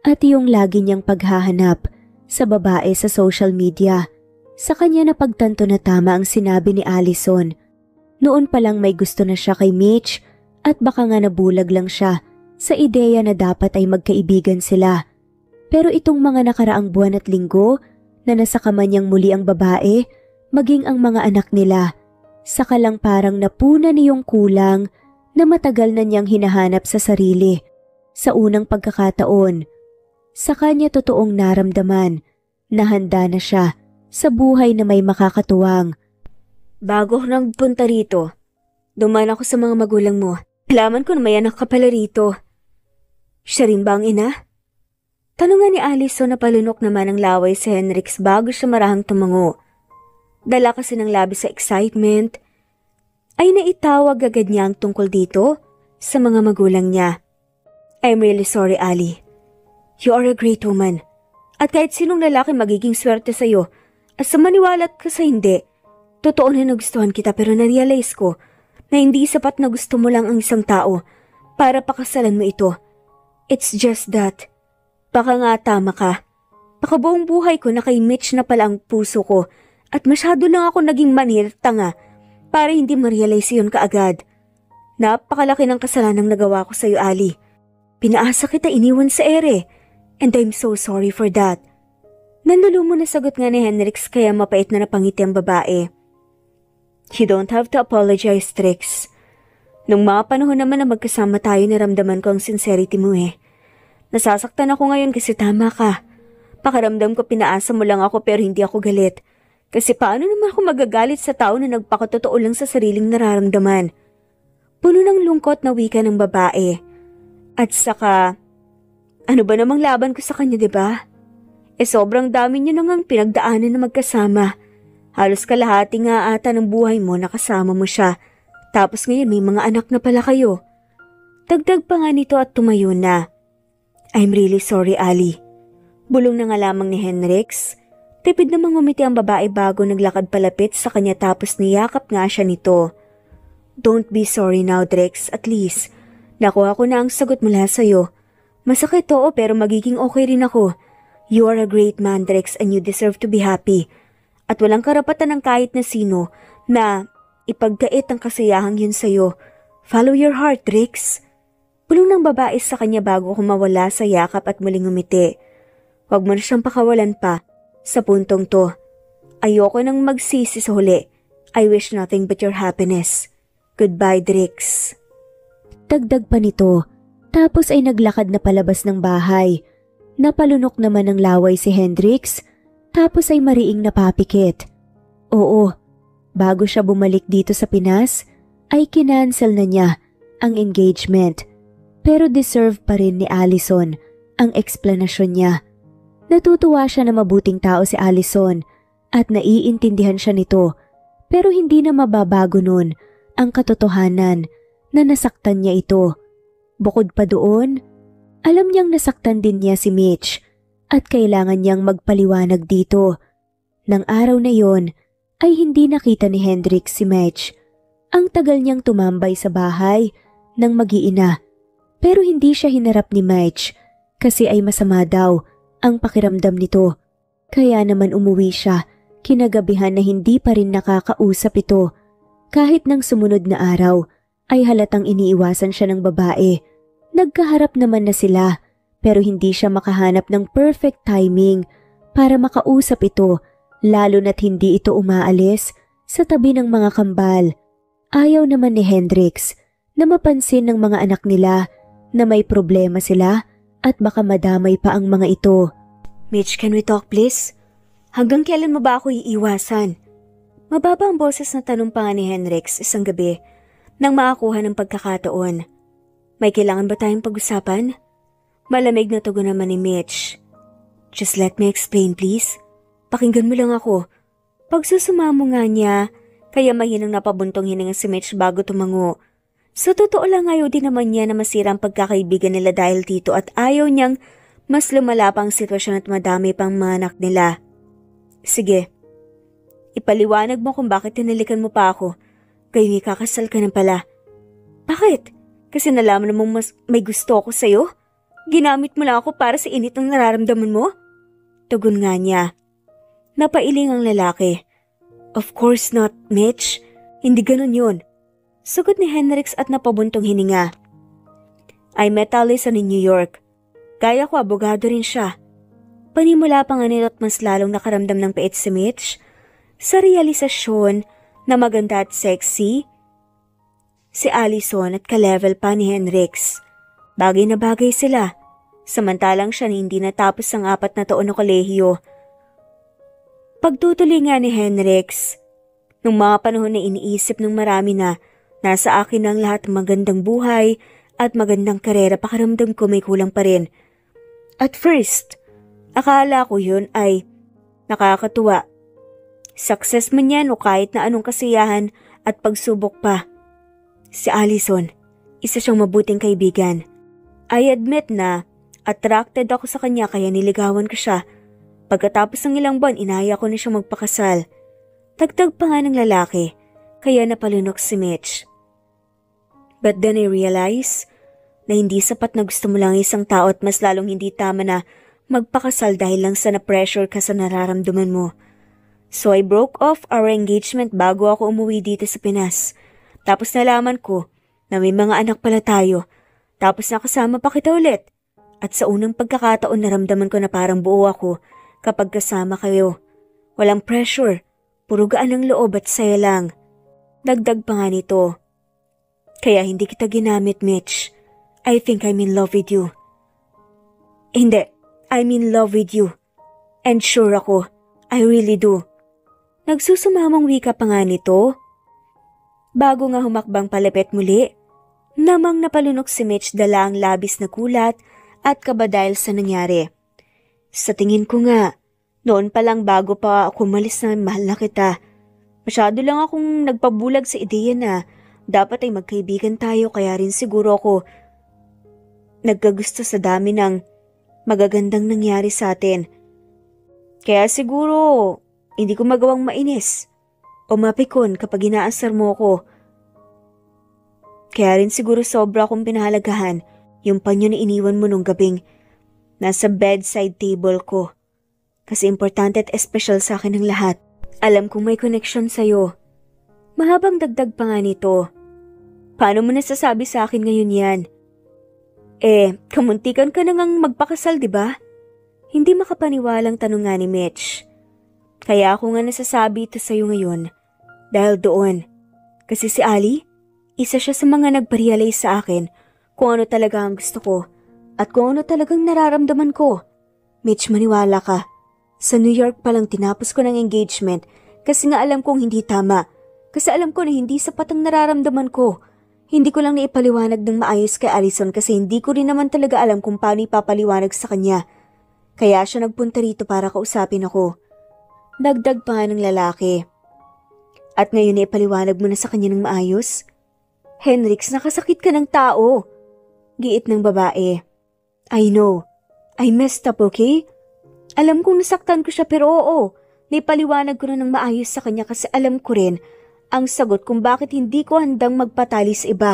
at iyong lagi niyang paghahanap sa babae sa social media. Sa kanya napagtanto na tama ang sinabi ni Allison. Noon pa lang may gusto na siya kay Mitch at baka nga nabulag lang siya sa ideya na dapat ay magkaibigan sila. Pero itong mga nakaraang buwan at linggo na nasa kama niyang muli ang babae, maging ang mga anak nila, saka lang parang napuna niyong kulang na matagal na niyang hinahanap sa sarili. Sa unang pagkakataon, sa kanya totoong naramdaman na handa na siya sa buhay na may makakatuwang. Bago ako nagpunta rito, dumaan ako sa mga magulang mo. Alaman ko na may anak ka pala rito. Siya rin ba ang ina? Tanungan ni Allison na palunok naman ang laway sa Henrix bago siya marahang tumango. Dala kasi ng labis sa excitement, ay naitawag agad niya ang tungkol dito sa mga magulang niya. I'm really sorry, Ali. You are a great woman. At kahit sinong lalaki magiging swerte sa'yo, at sa maniwala't ka sa hindi, totoo na nagustuhan kita pero na-realize ko na hindi sapat na gusto mo lang ang isang tao para pakasalan mo ito. It's just that, baka nga tama ka. Baka buong buhay ko na kay Mitch na pala ang puso ko at masyado lang ako naging manhir tanga para hindi ma-realize yun kaagad. Napakalaki ng kasalanang nagawa ko sa'yo, Ali. Pinaasa kita iniwan sa ere. And I'm so sorry for that. Nanlulo mo na sagot nga ni Henrix kaya mapait na napangiti ang babae. You don't have to apologize, Trix. Nung mga panahon naman na magkasama tayo, naramdaman ko ang sincerity mo eh. Nasasaktan ako ngayon kasi tama ka. Pakiramdam ko pinaasa mo lang ako pero hindi ako galit. Kasi paano naman ako magagalit sa tao na nagpakatotoo lang sa sariling nararamdaman? Puno ng lungkot na wika ng babae. At saka, ano ba namang laban ko sa kanya, diba? Sobrang dami niyo nang pinagdaanan na magkasama. Halos kalahati nga ata ng buhay mo nakasama mo siya. Tapos ngayon may mga anak na pala kayo. Dagdag pa nga nito at tumayo na. I'm really sorry, Ali. Bulong na nga lamang ni Henrix. Tipid namang ngumiti ang babae bago naglakad palapit sa kanya tapos niyakap nga siya nito. Don't be sorry now, Drex. At least, nakuha ko na ang sagot mula sa'yo. Masakit oo pero magiging okay rin ako. You are a great man, Drex, and you deserve to be happy. At walang karapatan ng kahit na sino na ipagkait ang kasayahang yun sa'yo. Follow your heart, Drex. Bulong ng babae sa kanya bago kumawala sa yakap at muling ngumiti. Huwag mo na siyang pakawalan pa. Sa puntong to, ayoko nang magsisi sa huli. I wish nothing but your happiness. Goodbye, Drex. Dagdag pa nito, tapos ay naglakad na palabas ng bahay. Napalunok naman ng laway si Hendrix, tapos ay mariing napapikit. Oo, bago siya bumalik dito sa Pinas, ay kinansel na niya ang engagement. Pero deserve pa rin ni Allison ang eksplanasyon niya. Natutuwa siya na mabuting tao si Allison at naiintindihan siya nito, pero hindi na mababago nun ang katotohanan na nasaktan niya ito. Bukod pa doon, alam niyang nasaktan din niya si Mitch at kailangan niyang magpaliwanag dito. Nang araw na yon ay hindi nakita ni Hendrix si Mitch. Ang tagal niyang tumambay sa bahay ng mag-iina. Pero hindi siya hinarap ni Mitch kasi ay masama daw ang pakiramdam nito. Kaya naman umuwi siya kinagabihan na hindi pa rin nakakausap ito. Kahit ng sumunod na araw ay halatang iniiwasan siya ng babae. Nagkaharap naman na sila pero hindi siya makahanap ng perfect timing para makausap ito, lalo na't hindi ito umaalis sa tabi ng mga kambal. Ayaw naman ni Hendrix na mapansin ng mga anak nila na may problema sila at baka madamay pa ang mga ito. Mitch, can we talk please? Hanggang kailan mo ba ako iiwasan? Mababa ang boses na tanong pa nga ni Hendrix isang gabi nang makakuha ng pagkakataon. May kailangan ba tayong pag-usapan? Malamig na tugon naman ni Mitch. Just let me explain please. Pakinggan mo lang ako. Pagsusumamo nga niya, kaya mahinang napabuntong hininga si Mitch bago tumango. Sa totoo lang ayaw din naman niya na masira ang pagkakaibigan nila dahil dito at ayaw niyang mas lumala pa ang sitwasyon at madami pang mga anak nila. Sige, ipaliwanag mo kung bakit tinalikan mo pa ako. Kayo kakasal ka na pala. Bakit? Kasi nalaman mong mas may gusto ako sa'yo? Ginamit mo lang ako para sa init ng nararamdaman mo? Tugon nga niya. Napailing ang lalaki. Of course not, Mitch. Hindi ganun yun. Sagot ni Hendrix at napabuntong hininga. I met Allison in New York. Kaya ko abogado rin siya. Panimula pa nga nito at mas lalong nakaramdam ng pait si Mitch sa realisasyon na maganda at sexy si Allison at ka-level pa ni Hendrix. Bagay na bagay sila. Samantalang siya na hindi natapos ang 4 na taon na kolehiyo. Pagtutuloy nga ni Hendrix, nung mga panahon na iniisip ng marami na nasa akin ang lahat ng magandang buhay at magandang karera, pakiramdam ko may kulang pa rin. At first, akala ko yun ay nakakatuwa. Success man yan o kahit na anong kasiyahan at pagsubok pa. Si Allison, isa siyang mabuting kaibigan. I admit na attracted ako sa kanya kaya niligawan ko siya. Pagkatapos ng ilang buwan, inaya ko na siya magpakasal. Dagdag pa nga ng lalaki, kaya napalunok si Mitch. But then I realized na hindi sapat na gusto mo lang isang tao at mas lalong hindi tama na magpakasal dahil lang sa na-pressure ka sa nararamdaman mo. So I broke off our engagement bago ako umuwi dito sa Pinas. Tapos nalaman ko na may mga anak pala tayo. Tapos nakasama pa kita ulit. At sa unang pagkakataon naramdaman ko na parang buo ako kapag kasama kayo. Walang pressure, puro gaan ang loob at saya lang. Dagdag pa nga nito. Kaya hindi kita ginamit, Mitch. I think I'm in love with you. Hindi, I'm in love with you. And sure ako, I really do. Nagsusumamang wika pa nga nito. Bago nga humakbang palapit muli, namang napalunok si Mitch dala ang labis na kulat at kaba dahil sa nangyari. Sa tingin ko nga, noon pa lang bago pa ako umalis na mahal na kita. Masyado lang akong nagpabulag sa ideya na dapat ay magkaibigan tayo kaya rin siguro ako nagkagusto sa dami ng magagandang nangyari sa atin. Kaya siguro hindi ko magawang mainis o mapikon kapag inaasar mo ko. Kaya rin siguro sobra akong pinahalagahan yung panyo na iniwan mo nung gabing nasa bedside table ko. Kasi importante at espesyal sa akin ang lahat. Alam kong may connection sa'yo. Mahabang dagdag pa nga nito. Paano mo nasasabi sa akin ngayon yan? Kamuntikan ka na ngang magpakasal, diba? Hindi makapaniwalang tanong nga ni Mitch. Kaya ako nga nasasabi ito sa'yo ngayon. Dahil doon. Kasi si Ali, isa siya sa mga nagparealize sa akin kung ano talaga ang gusto ko at kung ano talagang nararamdaman ko. Mitch, maniwala ka. Sa New York pa lang tinapos ko ng engagement kasi nga alam kong hindi tama. Kasi alam ko na hindi sapat ang nararamdaman ko. Hindi ko lang naipaliwanag ng maayos kay Allison kasi hindi ko rin naman talaga alam kung paano ipapaliwanag sa kanya. Kaya siya nagpunta rito para kausapin ako. Dagdag pa nga ng lalaki. At ngayon naipaliwanag mo na sa kanya ng maayos? Hendrix, nakasakit ka ng tao. Giit ng babae. I know. I messed up, okay? Alam kong nasaktan ko siya pero oo. Naipaliwanag ko na ng maayos sa kanya kasi alam ko rin ang sagot kung bakit hindi ko handang magpatali sa iba.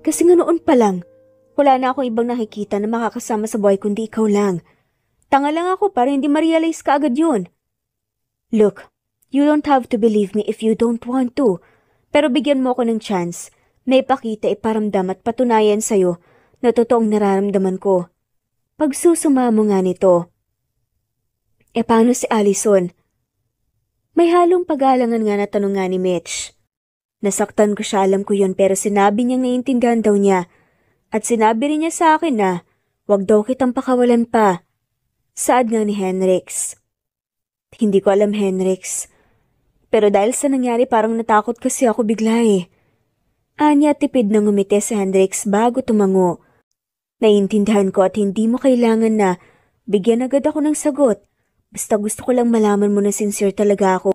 Kasi nga noon pa lang, wala na akong ibang nakikita na makakasama sa buhay kundi ikaw lang. Tanga lang ako para hindi ma-realize ka agad yun. Look, you don't have to believe me if you don't want to. Pero bigyan mo ako ng chance na ipakita, iparamdam at patunayan sa'yo na totoong nararamdaman ko. Pagsusuma mo nga nito. Paano si Allison? May halong pag-aalangan nga na tanong nga ni Mitch. Nasaktan ko siya, alam ko yun, pero sinabi niyang naiintindihan daw niya. At sinabi rin niya sa akin na wag daw kitang pakawalan pa. Saad nga ni Henrix. Hindi ko alam, Henrix. Pero dahil sa nangyari parang natakot kasi ako bigla eh. Anya tipid na ngumiti si Henrix bago tumango. Naiintindihan ko at hindi mo kailangan na bigyan agad ako ng sagot. Basta gusto ko lang malaman mo na sincere talaga ako.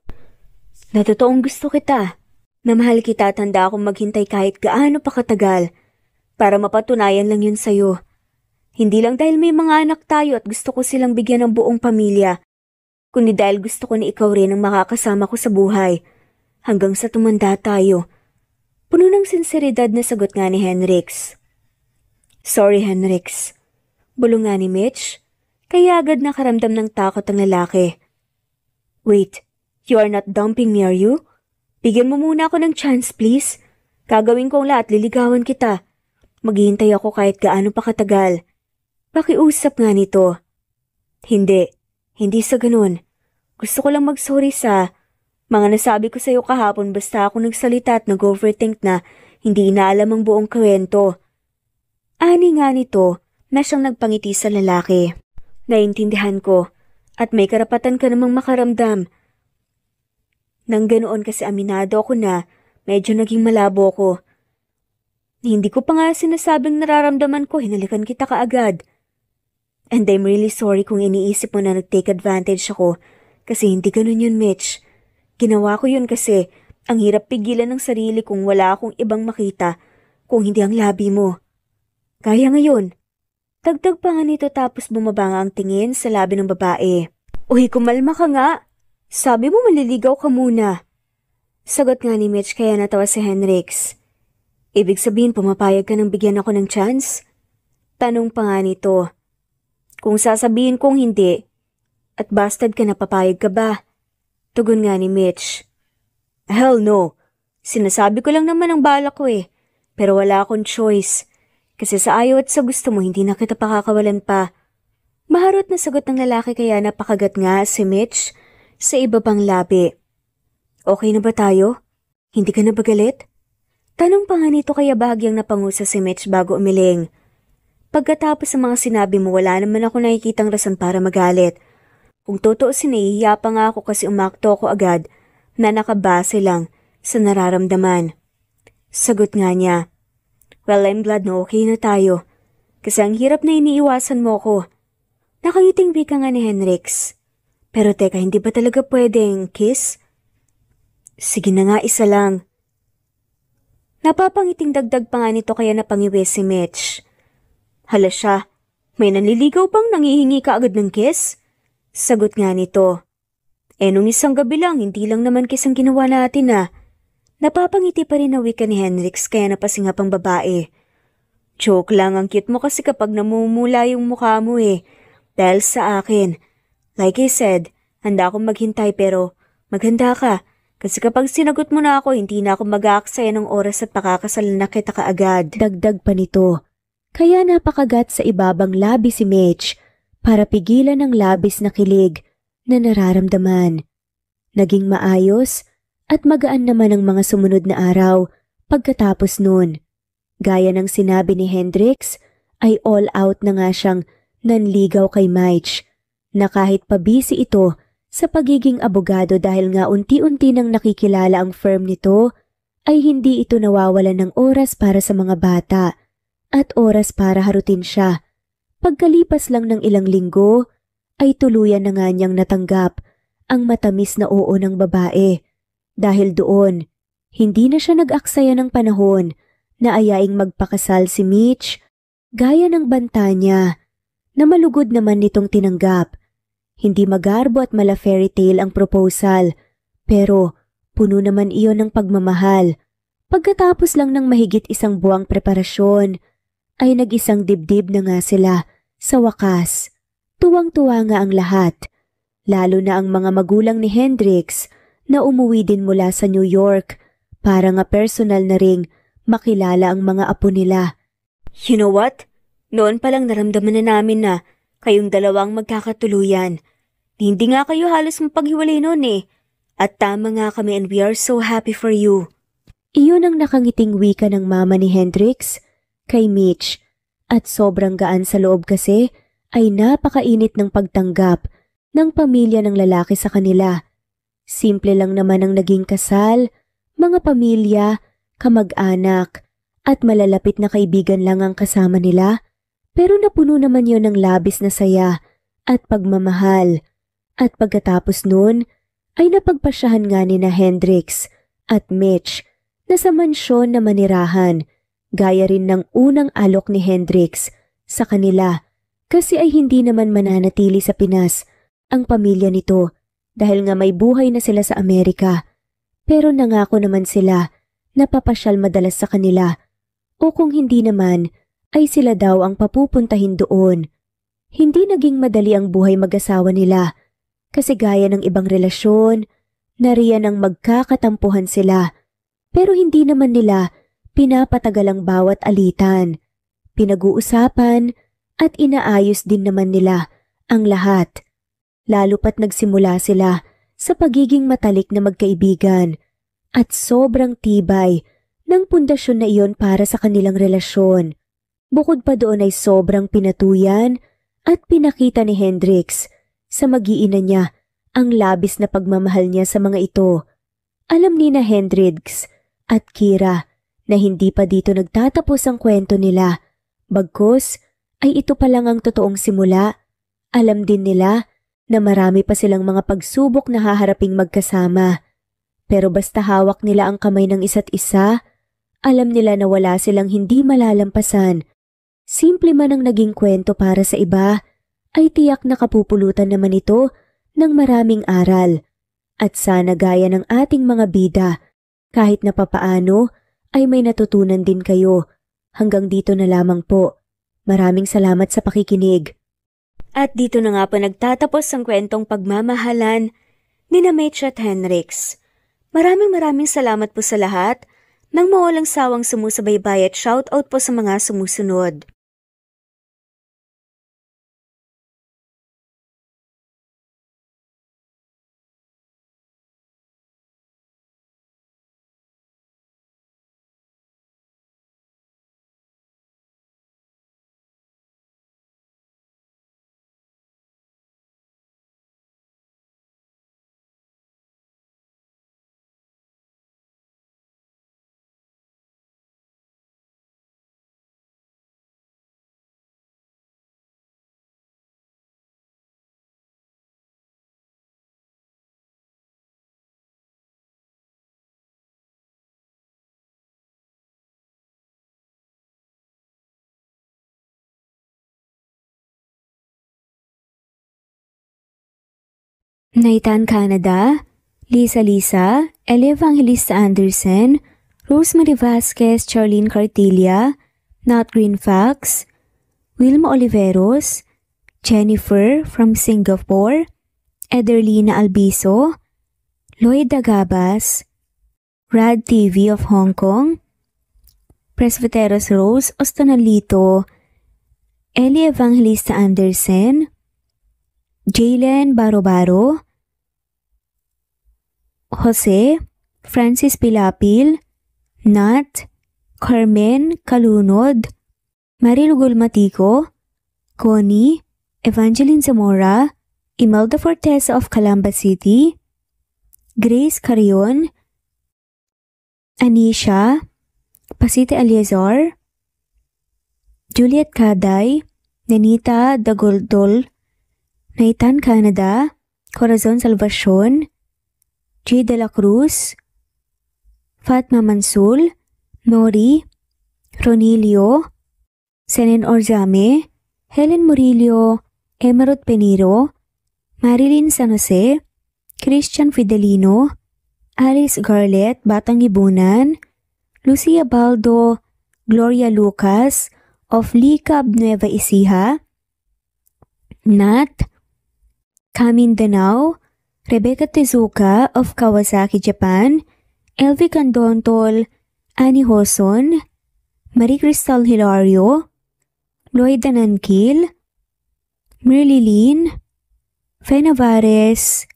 Na totoong gusto kita. Na mahal kita, tanda akong maghintay kahit gaano pa katagal. Para mapatunayan lang yun sa'yo. Hindi lang dahil may mga anak tayo at gusto ko silang bigyan ng buong pamilya. Kundi dahil gusto ko na ikaw rin ang makakasama ko sa buhay. Hanggang sa tumanda tayo. Puno ng sinseridad na sagot nga ni Henrix. Sorry, Henrix. Bulong nga ni Mitch. Kaya agad nakaramdam ng takot ang lalaki. Wait, you are not dumping me, are you? Bigyan mo muna ako ng chance, please. Gagawin ko ang lahat, liligawan kita. Maghihintay ako kahit gaano pa katagal. Pakiusap nga nito. Hindi sa ganun. Gusto ko lang mag-sorry sa mga nasabi ko sa'yo kahapon basta ako nagsalita at nag-overthink na hindi inaalam ang buong kwento. Ani nga nito na siyang nagpangiti sa lalaki. Naintindihan ko at may karapatan ka namang makaramdam. Nang ganoon kasi aminado ako na medyo naging malabo ko. Hindi ko pa nga sinasabing nararamdaman ko, hinalikan kita kaagad. And I'm really sorry kung iniisip mo na nag-take advantage ako kasi hindi ganun yun, Mitch. Ginawa ko yun kasi ang hirap pigilan ng sarili kung wala akong ibang makita kung hindi ang labi mo. Kaya ngayon. Dagdag pa nga nito tapos bumaba nga ang tingin sa labi ng babae. Uy, kumalma ka nga. Sabi mo maliligaw ka muna. Sagot nga ni Mitch kaya natawa si Henrix. Ibig sabihin pumapayag ka nang bigyan ako ng chance? Tanong pa nga nito. Kung sasabihin kong hindi, at bastard ka napapayag ka ba? Tugon nga ni Mitch. Hell no. Sinasabi ko lang naman ang balak ko eh. Pero wala akong choice. Kasi sa ayaw at sa gusto mo, hindi na kita pakakawalan pa. Maharot na sagot ng lalaki kaya napakagat nga si Mitch sa iba pang labi. Okay na ba tayo? Hindi ka na ba galit? Tanong pa nga nito kaya bahagyang napangusa si Mitch bago umiling. Pagkatapos sa mga sinabi mo, wala naman ako nakikitang rason para magalit. Kung totoo sinahihiya pa nga ako kasi umakto ako agad na nakabase lang sa nararamdaman. Sagot nga niya. Well, I'm glad na okay na tayo. Kasi ang hirap na iniiwasan mo ko. Nakangiting wika nga ni Henrix. Pero teka, hindi ba talaga pwedeng kiss? Sige na nga, isa lang. Napapangiting dagdag pa nga nito kaya napangiwi si Mitch. Hala siya, may nanliligaw pang nangihingi ka agad ng kiss? Sagot nga nito. Nung isang gabi lang, hindi lang naman kiss ang ginawa natin ah. Napapangiti pa rin na wika ni Henrix kaya napasinga pang babae. Joke lang, ang cute mo kasi kapag namumula yung mukha mo eh. Dahil sa akin. Like I said, handa akong maghintay pero maghanda ka. Kasi kapag sinagot mo na ako, hindi na ako mag-aaksaya ng oras at pakakasalan na kita kaagad. Dagdag pa nito. Kaya napakagat sa ibabang labi si Mitch para pigilan ang labis na kilig na nararamdaman. Naging maayos at magaan naman ang mga sumunod na araw pagkatapos nun. Gaya ng sinabi ni Hendrix, ay all out na nga siyang nanligaw kay Mitch na kahit pa busy ito sa pagiging abogado dahil nga unti-unti nang nakikilala ang firm nito, ay hindi ito nawawalan ng oras para sa mga bata at oras para harutin siya. Pagkalipas lang ng ilang linggo, ay tuluyan na nga niyang natanggap ang matamis na oo ng babae. Dahil doon, hindi na siya nag-aksaya ng panahon na ayaing magpakasal si Mitch gaya ng banta niya na malugod naman nitong tinanggap. Hindi magarbo at mala fairy tale ang proposal pero puno naman iyon ng pagmamahal Pagkatapos lang ng mahigit 1 buwang preparasyon, ay nag-isang dibdib na nga sila. Sa wakas, tuwang-tuwa nga ang lahat, lalo na ang mga magulang ni Hendrix na umuwi din mula sa New York para nga personal na ring makilala ang mga apo nila. You know what? Noon pa lang naramdaman na namin na kayong dalawang magkakatuluyan. Hindi nga kayo halos mapaghiwalay noon eh. At tama nga kami and we are so happy for you. Iyon ang nakangiting wika ng mama ni Hendrix kay Mitch, at sobrang gaan sa loob kasi ay napakainit ng pagtanggap ng pamilya ng lalaki sa kanila. Simple lang naman ang naging kasal, mga pamilya, kamag-anak, at malalapit na kaibigan lang ang kasama nila, pero napuno naman yon ng labis na saya at pagmamahal. At pagkatapos nun, ay napagpasyahan nga ni na Hendrix at Mitch na sa mansyon na manirahan, gaya rin ng unang alok ni Hendrix sa kanila, kasi ay hindi naman mananatili sa Pinas ang pamilya nito dahil nga may buhay na sila sa Amerika. Pero nangako naman sila na papasyal madalas sa kanila, o kung hindi naman ay sila daw ang papupuntahin doon. Hindi naging madali ang buhay mag-asawa nila kasi gaya ng ibang relasyon, nariyan ang magkakatampuhan sila. Pero hindi naman nila pinapatagal ang bawat alitan. Pinag-uusapan at inaayos din naman nila ang lahat. Lalo pat nagsimula sila sa pagiging matalik na magkaibigan at sobrang tibay ng pundasyon na iyon para sa kanilang relasyon. Bukod pa doon ay sobrang pinatuyan at pinakita ni Hendrix sa mag-iina niya ang labis na pagmamahal niya sa mga ito. Alam ni na Hendrix at Kira na hindi pa dito nagtatapos ang kwento nila. Bagkus ay ito pa lang ang totoong simula. Alam din nila na marami pa silang mga pagsubok na haharaping magkasama. Pero basta hawak nila ang kamay ng isa't isa, alam nila na wala silang hindi malalampasan. Simple man ang naging kwento para sa iba, ay tiyak na kapupulutan naman ito ng maraming aral. At sana gaya ng ating mga bida, kahit na papaano ay may natutunan din kayo. Hanggang dito na lamang po. Maraming salamat sa pakikinig. At dito na nga po nagtatapos ang kwentong pagmamahalan ni na Mitch at Hendrix. Maraming salamat po sa lahat ng mawalang sawang sumusubaybay at shoutout po sa mga sumusunod. Nathan Canada, Lisa, Elie Evangelista Anderson, Rosemary Vasquez, Charlene Cartilla, Nat Greenfax, Wilma Oliveros, Jennifer from Singapore, Ederlina Albiso, Lloyd Dagabas, Rad TV of Hong Kong, Presbyteros Rose Ostanalito, Elie Evangelista Anderson, Jalen Baro-Baro, Jose, Francis Pilapil, Nat, Carmen Kalunod, Maril Gulmatico, Connie, Evangeline Zamora, Imelda Fortesa of Calamba City, Grace Carion, Anisha, Pasite Aliazar, Juliet Kaday, Nenita Dagoldol, Nathan Canada, Corazon Salvacion, J. De La Cruz, Fatma Mansul, Nori, Ronilio, Senen Orzame, Helen Murillo, Emerald Peniro, Marilyn San Jose, Christian Fidelino, Alice Garlet, Batang Ibunan, Lucia Baldo, Gloria Lucas of Licab Nueva Ecija, Nat Kamindanao, Rebecca Tezuka of Kawasaki, Japan, Elvie Candontol, Annie Hoson, Marie Cristal Hilario, Loida Nankil, Merlilyn, Fe Navares,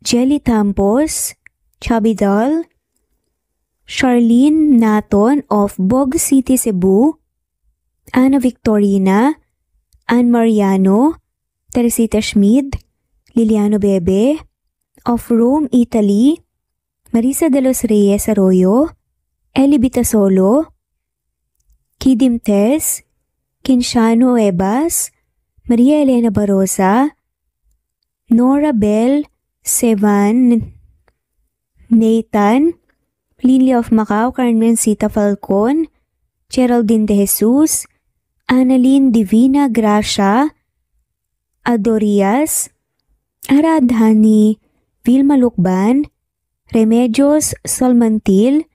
Jelly Tampos, Chubby Doll, Charlene Naton of Bog City, Cebu, Ana Victorina, Ann Mariano, Teresita Schmid, Liliano Bebe, of Rome, Italy, Marisa de los Reyes Arroyo, Eli Bitasolo, Kidim Tess, Kinshano Ebas, Maria Elena Barosa, Nora Bell, Sevan, Nathan, Lily of Macau, Carmencita Falcon, Geraldine de Jesus, Annalyn Divina Gracia, Adorias, Aradhani, Vilma Lukban, Remedios Solmantil,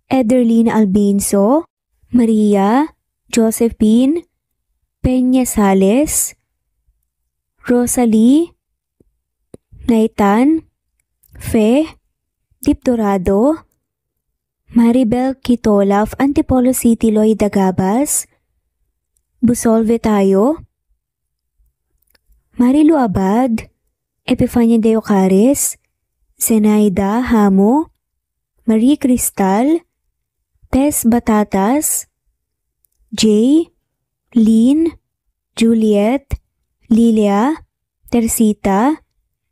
Ederlyn Albinso, Maria, Josephine, Peña Sales, Rosalie, Naitan, Fe, Dip Dorado, Maribel Quitola of Antipolo City, Loida Gabas, Busolve Tayo, Marilu Abad, Epifania de Ocares, Zenaida Hamo, Marie Cristal, Tess Batatas, Jay, Lynn, Juliet, Lilia, Teresita,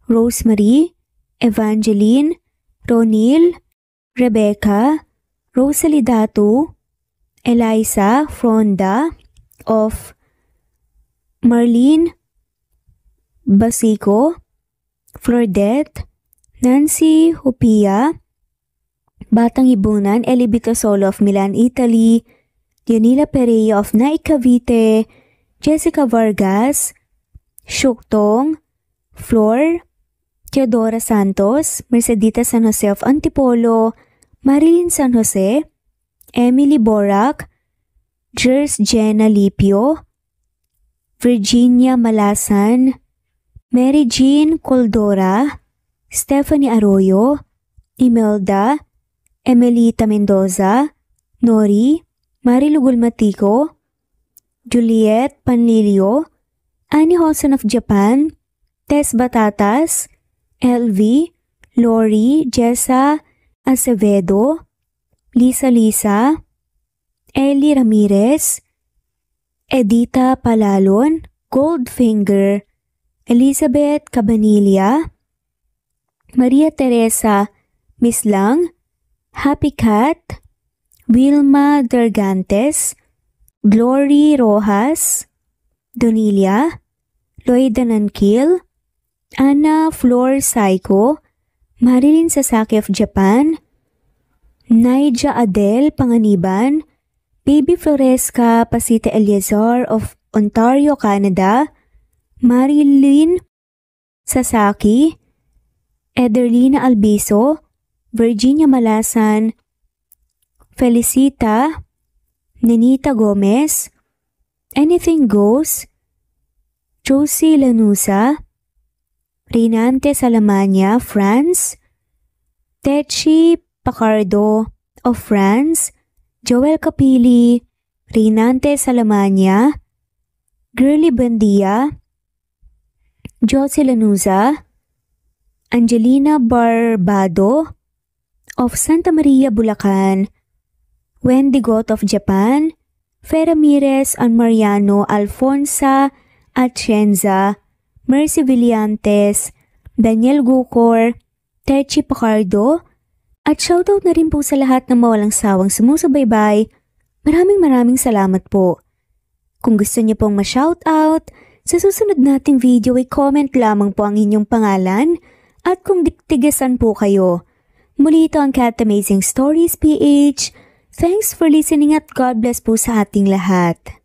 Rosemary, Evangeline, Ronil, Rebecca, Rosalie Datu, Eliza Fronda of Marlene Basico, Flordette, Nancy Hupia, Batang Ibunan, Eli Bitasolo of Milan, Italy, Dionila Pereira of Naik Cavite, Jessica Vargas, Shuktong, Flor, Teodora Santos, Mercedita San Jose of Antipolo, Marilyn San Jose, Emily Borak, Jers Jenna Lipio, Virginia Malasan, Mary Jean Coldora, Stephanie Arroyo, Imelda, Emelita Mendoza, Nori, Marilu Gulmatico, Juliet Panlilio, Annie Hoson of Japan, Tess Batatas, LV, Lori, Jessa Acevedo, Lisa, Ellie Ramirez, Edita Palalon, Goldfinger, Elizabeth Cabanilla, Maria Teresa Mislang, Happy Cat, Wilma Dergantes, Glory Rojas, Donilia, Loida Nankil, Anna Flor Saiko, Marilyn Sasaki of Japan, Naija Adel Panganiban, Baby Floresca Pasita Eliazar of Ontario, Canada, Marilyn Sasaki, Ederlina Albiso, Virginia Malasan, Felicita, Nenita Gomez, Anything Goes, Josie Lanusa, Rinante Salamania, France, Techi Pacardo of France, Joel Capili, Rinante Salamania, Girly Bandia, Josie Lanusa, Angelina Barbado of Santa Maria, Bulacan, Wendy Got of Japan, Fe Ramirez and Mariano Alfonsa Atienza, Mercy Villantes, Daniel Gucor, Techi Pacardo, at shoutout na rin po sa lahat ng mawalang sawang sumusubaybay. Maraming salamat po. Kung gusto niyo pong ma-shoutout, sa susunod nating video ay comment lamang po ang inyong pangalan at kung tigasan po kayo. Muli ito ang Cat Amazing Stories PH. Thanks for listening at God bless po sa ating lahat.